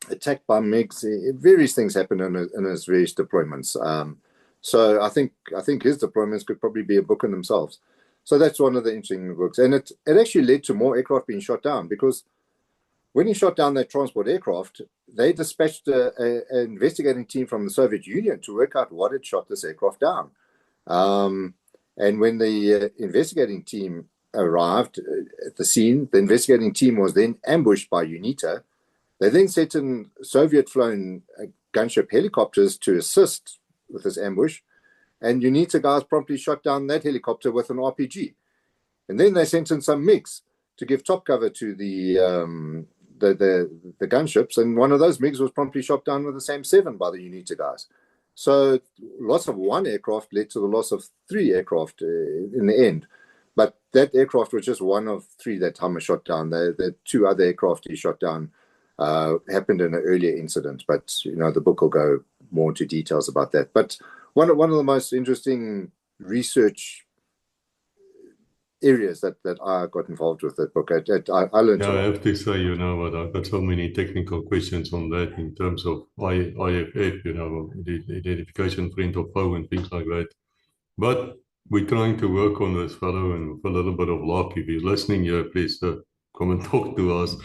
attacked by MiGs. Various things happened in his various deployments. So I think his deployments could probably be a book in themselves. So that's one of the interesting books. And it actually led to more aircraft being shot down, because when he shot down that transport aircraft, they dispatched an investigating team from the Soviet Union to work out what had shot this aircraft down. And when the investigating team arrived at the scene, the investigating team was then ambushed by UNITA, They then sent in Soviet-flown gunship helicopters to assist with this ambush, and UNITA guys promptly shot down that helicopter with an RPG. And then they sent in some MiGs to give top cover to the gunships, and one of those MiGs was promptly shot down with the same 7 by the UNITA guys. So loss of 1 aircraft led to the loss of 3 aircraft in the end. But that aircraft was just one of 3 that Hummer shot down. The 2 other aircraft he shot down happened in an earlier incident. But, the book will go more into details about that. But one of the most interesting research areas that I got involved with that book, I learned a lot. I have to say, I've got so many technical questions on that in terms of IFF, the identification friend or foe and things like that. But we're trying to work on this fellow, and with a little bit of luck, if he's listening here, please come and talk to us.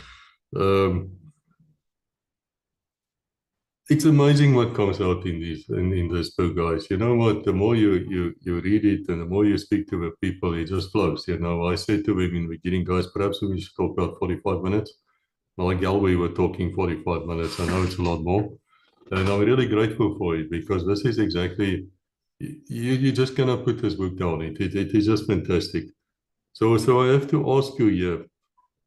It's amazing what comes out in this book, guys. You know what? The more you read it and the more you speak to the people, it just flows. I said to him in the beginning, guys, perhaps we should talk about 45 minutes. Like we were talking 45 minutes. I know it's a lot more. And I'm really grateful for it, because this is exactly, you just cannot put this book down. It is just fantastic. So I have to ask you here,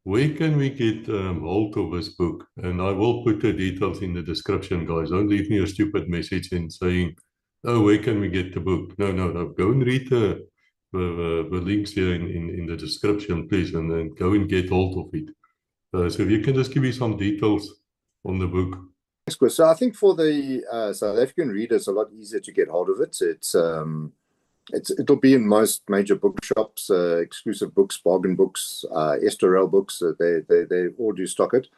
where can we get hold of this book? And I will put the details in the description, guys. Don't leave me a stupid message and saying, oh, where can we get the book? No. Go and read the links here in the description, please, and then go and get hold of it. So if you can just give me some details on the book. Thanks, Chris. So I think for the South African reader, it's a lot easier to get hold of it. It'll be in most major bookshops, exclusive books, bargain books, Estoril books. They all do stock it.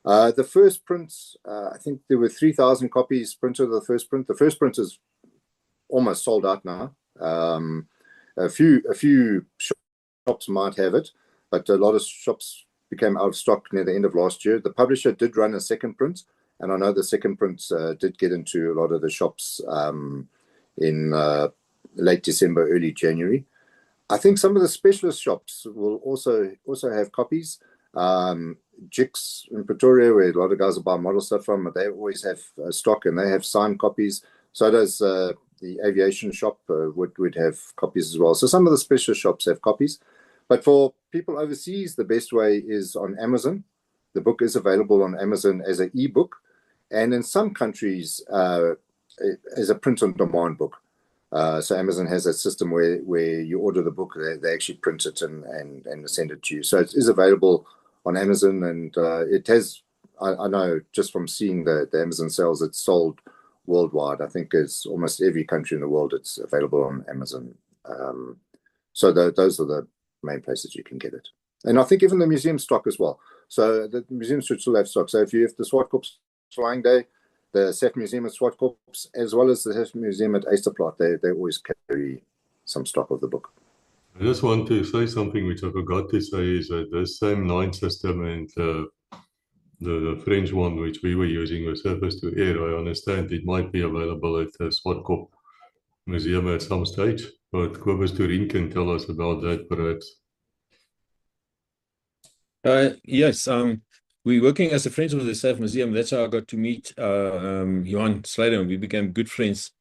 The first print, I think there were 3,000 copies printed of the first print. The first print is almost sold out now. A few shops might have it, but a lot of shops became out of stock near the end of last year. The publisher did run a second print, and I know the second print did get into a lot of the shops in late December, early January. I think some of the specialist shops will also have copies. Jix in Pretoria, where a lot of guys will buy model stuff from, they always have stock, and they have signed copies. So does the Aviation Shop would have copies as well. So some of the specialist shops have copies. But for people overseas, the best way is on Amazon. The book is available on Amazon as an ebook, and in some countries as a print-on-demand book. So Amazon has a system where you order the book, they actually print it and send it to you. So it is available on Amazon, and it has, I know just from seeing the Amazon sales, it's sold worldwide. I think it's almost every country in the world it's available on Amazon. So those are the main places you can get it. And I think even the museum stock as well. So the museums should still have stock. So if you have the Swartkorps Flying Day, the SAF Museum at Swartkorps, as well as the SAF Museum at Eysterplaat, they always carry some stock of the book. I just want to say something which I forgot to say, is that this same 9 system and the French one which we were using with Surface to Air, I understand it might be available at the Swartkorps Museum at some stage, but Cobus Toerien can tell us about that perhaps. Yes, we're working as a friends with the SAF Museum. That's how I got to meet Johan Slater, and we became good friends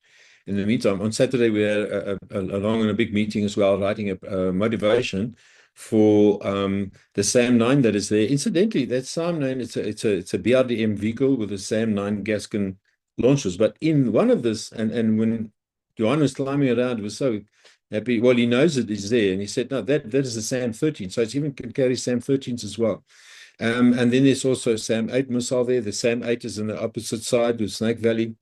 in the meantime. On Saturday, we had a big meeting as well, writing a motivation for the SAM-9 that is there. Incidentally, that SAM-9, it's a BRDM vehicle with a SAM-9 Gascon launchers. But in one of this, and when Johan was climbing around, he was so happy. Well, he knows it is there, and he said, no, that is the SAM-13. So it even can carry SAM-13s as well. And then there's also SAM-8 missile there. The SAM-8 is on the opposite side with Snake Valley.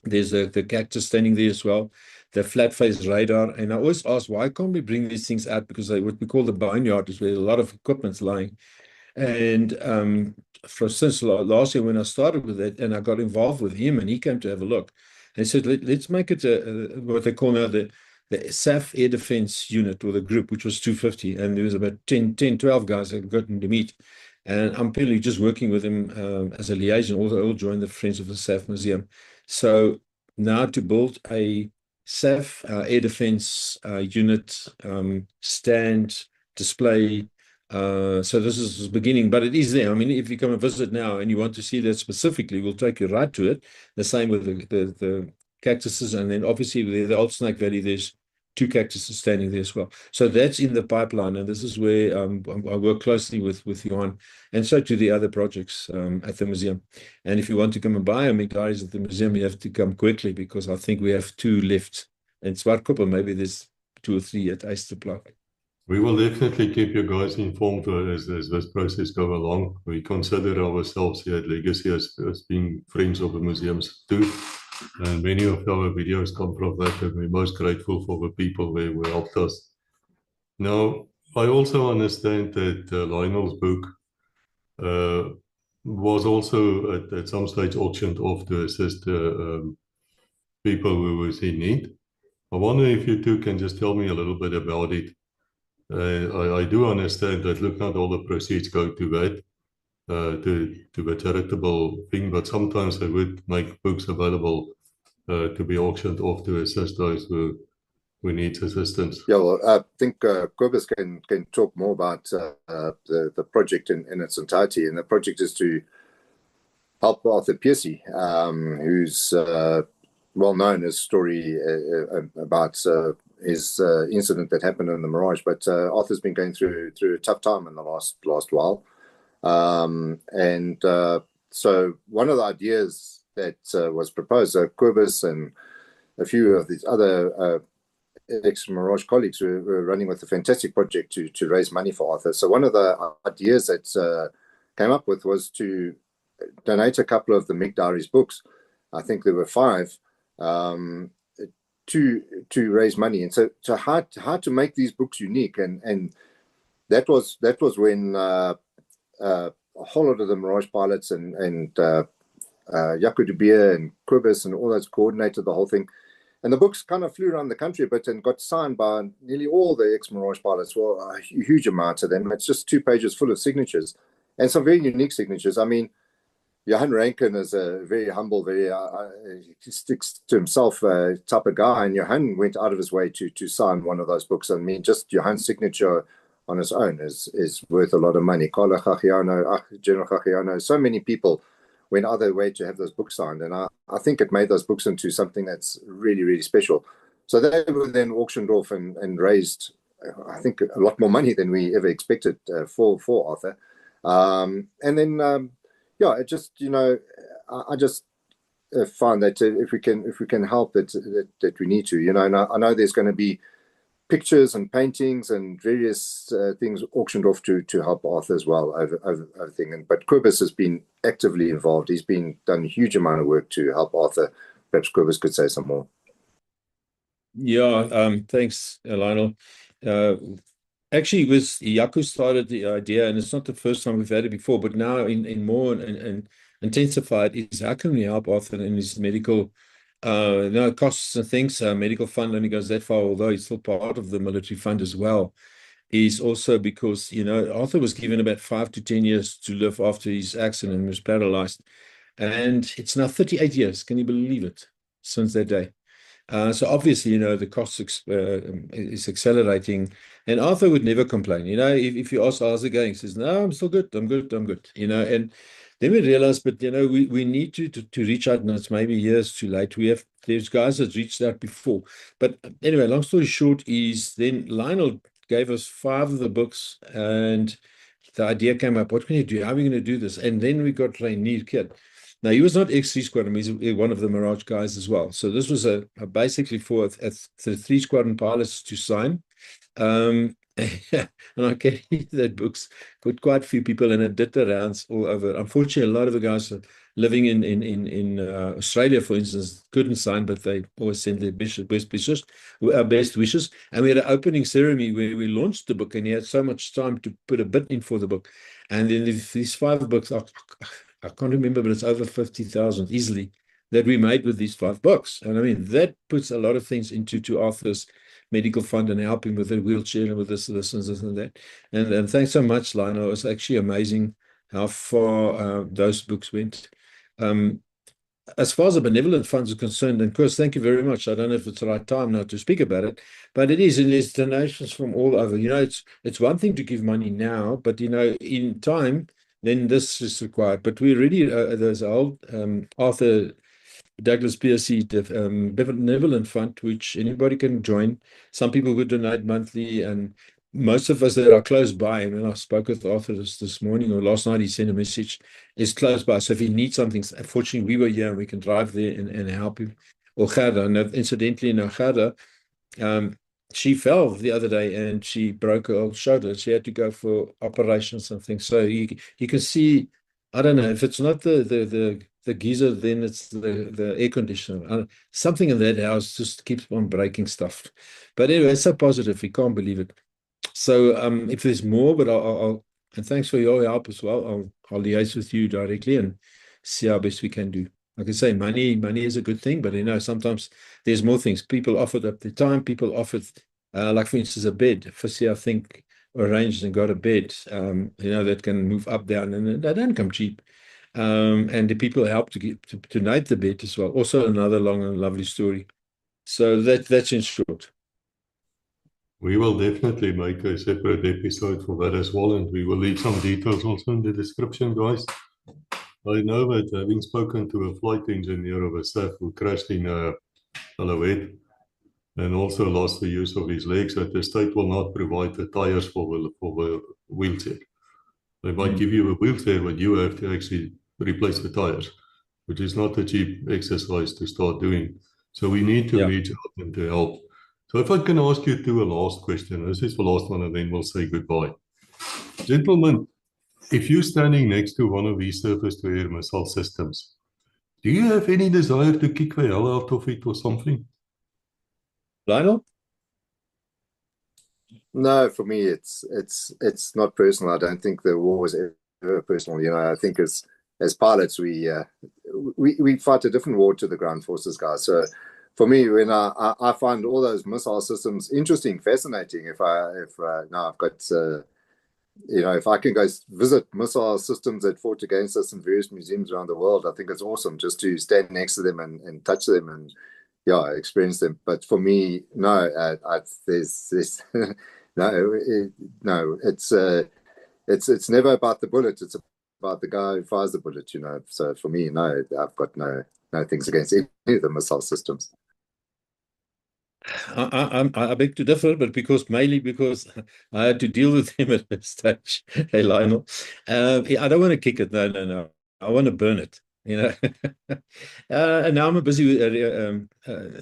There's the Cactus standing there as well, the flat face radar. And I always ask, why can't we bring these things out? Because what we call the boneyard is where a lot of equipment's lying. And since last year when I started with it, and I got involved with him, and he came to have a look. And he said, let's make it what they call now the SAF Air Defense Unit, or the group, which was 250. And there was about 12 guys that got to meet. And I'm purely just working with him as a liaison. All joined the Friends of the SAF Museum. So now to build a SAF air defense unit, stand, display, So this is the beginning, but it is there. I mean, if you come and visit now and you want to see that specifically, we'll take you right to it. The same with the cactuses, and then obviously the Old Snake Valley, there's 2 cactuses standing there as well. So that's in the pipeline, and this is where I work closely with Johan, and so do the other projects at the museum. And if you want to come and buy a MiG Diaries at the museum, you have to come quickly, because I think we have 2 left in Swartkoppen. Maybe there's 2 or 3 at Eysterplaat. We will definitely keep you guys informed as this process go along. We consider ourselves here at Legacy as being friends of the museums too. And many of our videos come from that, and we're most grateful for the people who helped us. Now, I also understand that Lionel's book was also at some stage auctioned off to assist people who was in need. I wonder if you two can just tell me a little bit about it. I do understand that, look, not all the proceeds go to that, to the charitable thing, but sometimes they would make books available to be auctioned off to assist those who needs assistance. Yeah, well, I think Cobus can talk more about the project in its entirety. And the project is to help Arthur Piercy, who's well known his story about his incident that happened in the Mirage. But Arthur's been going through a tough time in the last while. So one of the ideas that was proposed, Cobus and a few of these other ex-Mirage colleagues were running with a fantastic project to raise money for Arthur. So one of the ideas that came up with was to donate a couple of the MiG Diaries books. I think there were 5 to raise money. And so how to make these books unique, and that was when a whole lot of the Mirage pilots and Jaco de Beer and Cobus and all those coordinated the whole thing. And the books kind of flew around the country a bit and got signed by nearly all the ex-Mirage pilots. Well, a huge amount of them. It's just 2 pages full of signatures, and some very unique signatures. I mean, Johan Rankin is a very humble, very he sticks to himself type of guy, and Johan went out of his way to sign one of those books. I mean, just Johan's signature on his own is worth a lot of money. Carlo Gagiano, General Gagiano, so many people went out of their way to have those books signed, and I think it made those books into something that's really, really special. So they were then auctioned off and raised, I think, a lot more money than we ever expected for Arthur. And then, yeah, it just, I just find that if we can help that we need to, and I know there's going to be pictures and paintings and various things auctioned off to help Arthur as well over everything. But Cobus has been actively involved. He's done a huge amount of work to help Arthur. Perhaps Cobus could say some more. Yeah, thanks, Lionel. Actually, with Jaco started the idea, and it's not the first time we've had it before, but now in more and intensified, is how can we help Arthur in his medical costs and things. Medical fund only goes that far, although he's still part of the military fund as well. Is also because, Arthur was given about 5 to 10 years to live after his accident and was paralyzed. And it's now 38 years. Can you believe it? Since that day. So obviously, the cost is accelerating, and Arthur would never complain. If you ask how's it going, he says, no, I'm still good. I'm good. And then we realized, but we need to reach out, and it's maybe years too late. There's guys that reached out before. But anyway, long story short is then Lionel gave us 5 of the books, and the idea came up, what can you do? How are we going to do this? And then we got Rainier Kid. Now, he was not ex-3 Squadron, he's one of the Mirage guys as well. So this was basically for the 3 Squadron pilots to sign. And I can read that book's got quite a few people, and it did the rounds all over. Unfortunately, a lot of the guys are living in Australia, for instance, couldn't sign, but they always send their best wishes. And we had an opening ceremony where we launched the book, and he had so much time to put a bid in for the book. And then these 5 books, I can't remember, but it's over 50,000 easily that we made with these 5 books. And I mean, that puts a lot of things into Arthur's medical fund and help him with the wheelchair and with this and that. And thanks so much, Lionel. It was actually amazing how far those books went. as far as the benevolent funds are concerned, and Koos, thank you very much. I don't know if it's the right time now to speak about it, but it is, and there's donations from all over. It's one thing to give money now, but in time, then this is required. But we already there's an old Arthur Douglas PSC benevolent fund, which anybody can join. Some people would donate monthly, and most of us that are close by, and when I spoke with Arthur this morning or last night, he sent a message, is close by. So if he needs something, fortunately, we were here and we can drive there and help him. Or Gerda, and incidentally, Gerda, she fell the other day and she broke her old shoulder. She had to go for operations and things. So you can see, I don't know, if it's not the geyser, then it's the air conditioner. Something in that house just keeps on breaking stuff. But anyway, it's so positive. We can't believe it. So if there's more, but I'll and thanks for your help as well. I'll liaise with you directly and see how best we can do. Like I say, money is a good thing, but sometimes there's more things. People offered up their time. People offered, like for instance, a bed. First year, I think, arranged and got a bed, that can move up, down, and they don't come cheap. And the people helped to donate the bed as well. Also another long and lovely story. So that's in short. We will definitely make a separate episode for that as well, and we will leave some details also in the description, guys. I know that having spoken to a flight engineer of a SAF who crashed in Alouette and also lost the use of his legs, that the state will not provide the tires for the wheelchair. They might give you a wheelchair, but you have to actually replace the tires, which is not a cheap exercise to start doing. So we need to reach out and to help. So if I can ask you a last question, this is the last one, and then we'll say goodbye. Gentlemen, if you're standing next to one of these surface-to-air missile systems, do you have any desire to kick the hell out of it or something? Lionel? No, for me, it's not personal. I don't think the war was ever personal. I think as pilots, we fight a different war to the ground forces guys. So for me, when I find all those missile systems interesting, fascinating. If now I've got if I can go visit missile systems that fought against us in various museums around the world, I think it's awesome just to stand next to them and touch them and experience them. But for me, no, there's no, it's never about the bullet. It's about the guy who fires the bullet. So for me, no, I've got no things against any of the missile systems. I beg to differ, but mainly because I had to deal with him at this stage. Hey, Lionel, I don't want to kick it. No. I want to burn it. And now I'm busy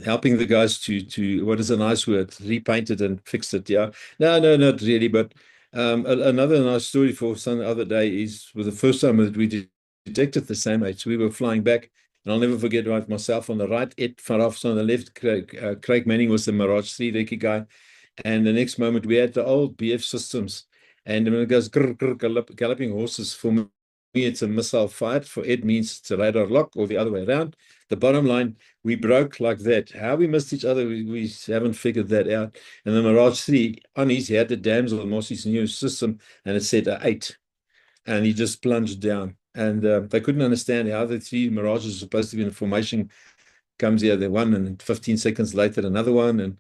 helping the guys to what is a nice word, repaint it and fix it. Yeah, no, not really. But another nice story for some other day is with the first time that we detected the same age. We were flying back. And I'll never forget, right, myself on the right, Ed Farafs on the left, Craig Manning was the Mirage 3 recce guy. And the next moment, we had the old BF systems. And when it goes, grr, grr, galloping horses, for me, it's a missile fight. For Ed means it's a radar lock, or the other way around. The bottom line, we broke like that. How we missed each other, we haven't figured that out. And the Mirage 3, on his, he had the damsel, Mossie's new system, and it said 8. And he just plunged down. And they couldn't understand how the 3 Mirages are supposed to be in formation. Comes here, the one, and 15 seconds later, another one.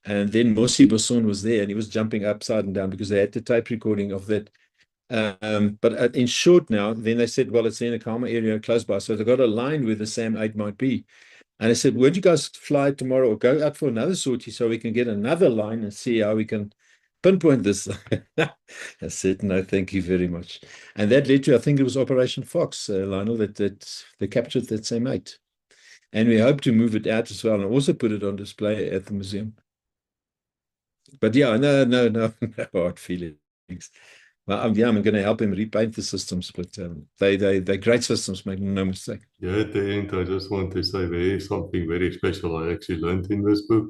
And then Mossi Basson was there, and he was jumping upside and down because they had the tape recording of that. But in short now, then they said, well, it's in a calmer area close by. So they got a line where the SAM 8 might be. And I said, won't you guys fly tomorrow or go out for another sortie so we can get another line and see how we can pinpoint this? I said, no, thank you very much. And that led to, I think it was Operation Fox, Lionel, that they captured that same 8. And we hope to move it out as well and also put it on display at the museum. But yeah, no hard feelings. Well, I'm going to help him repaint the systems, but they're great systems, make no mistake. Yeah, at the end, I just want to say there is something very special I actually learned in this book.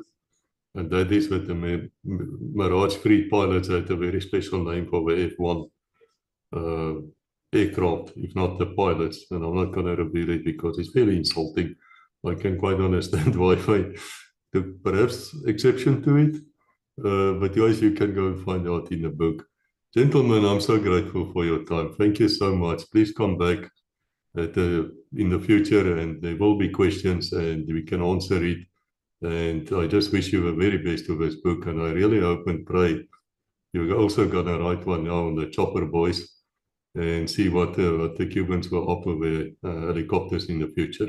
And that is that the Mirage 3 pilots had a very special name for the F1 aircraft, if not the pilots. And I'm not going to reveal it because it's very insulting. I can quite understand why they took perhaps exception to it. But guys, you can go and find out in the book. Gentlemen, I'm so grateful for your time. Thank you so much. Please come back in the future, and there will be questions and we can answer it. And I just wish you the very best with this book, and I really hope and pray you're also going to write one now on the chopper boys and see what the Cubans will offer their helicopters in the future.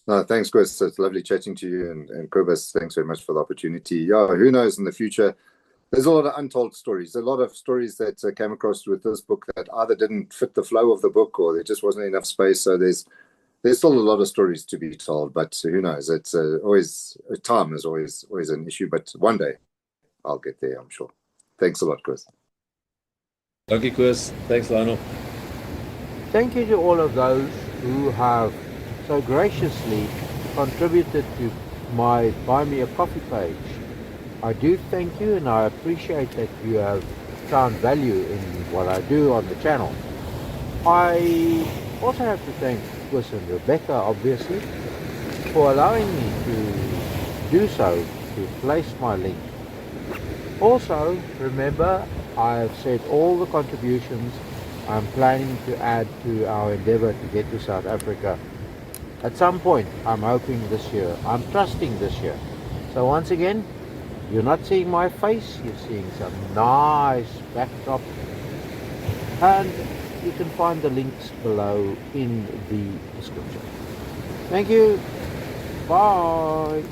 No, thanks, Chris. It's lovely chatting to you, and Cobus, thanks very much for the opportunity. Yeah, who knows in the future? There's a lot of untold stories, a lot of stories that came across with this book that either didn't fit the flow of the book or there just wasn't enough space. So there's still a lot of stories to be told, but who knows? It's always, time is always an issue, but one day I'll get there, I'm sure. Thanks a lot, Chris. Thank you, Chris. Thanks, Lionel. Thank you to all of those who have so graciously contributed to my Buy Me a Coffee page. I do thank you, and I appreciate that you have found value in what I do on the channel. I also have to thank Koos and Rebecca, obviously, for allowing me to do so, to place my link. Also, remember, I have said all the contributions I'm planning to add to our endeavor to get to South Africa. At some point, I'm hoping this year. I'm trusting this year. So once again, you're not seeing my face, you're seeing some nice backdrop. And you can find the links below in the description. Thank you. Bye.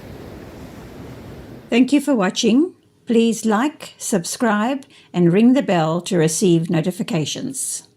Thank you for watching. Please like, subscribe, and ring the bell to receive notifications.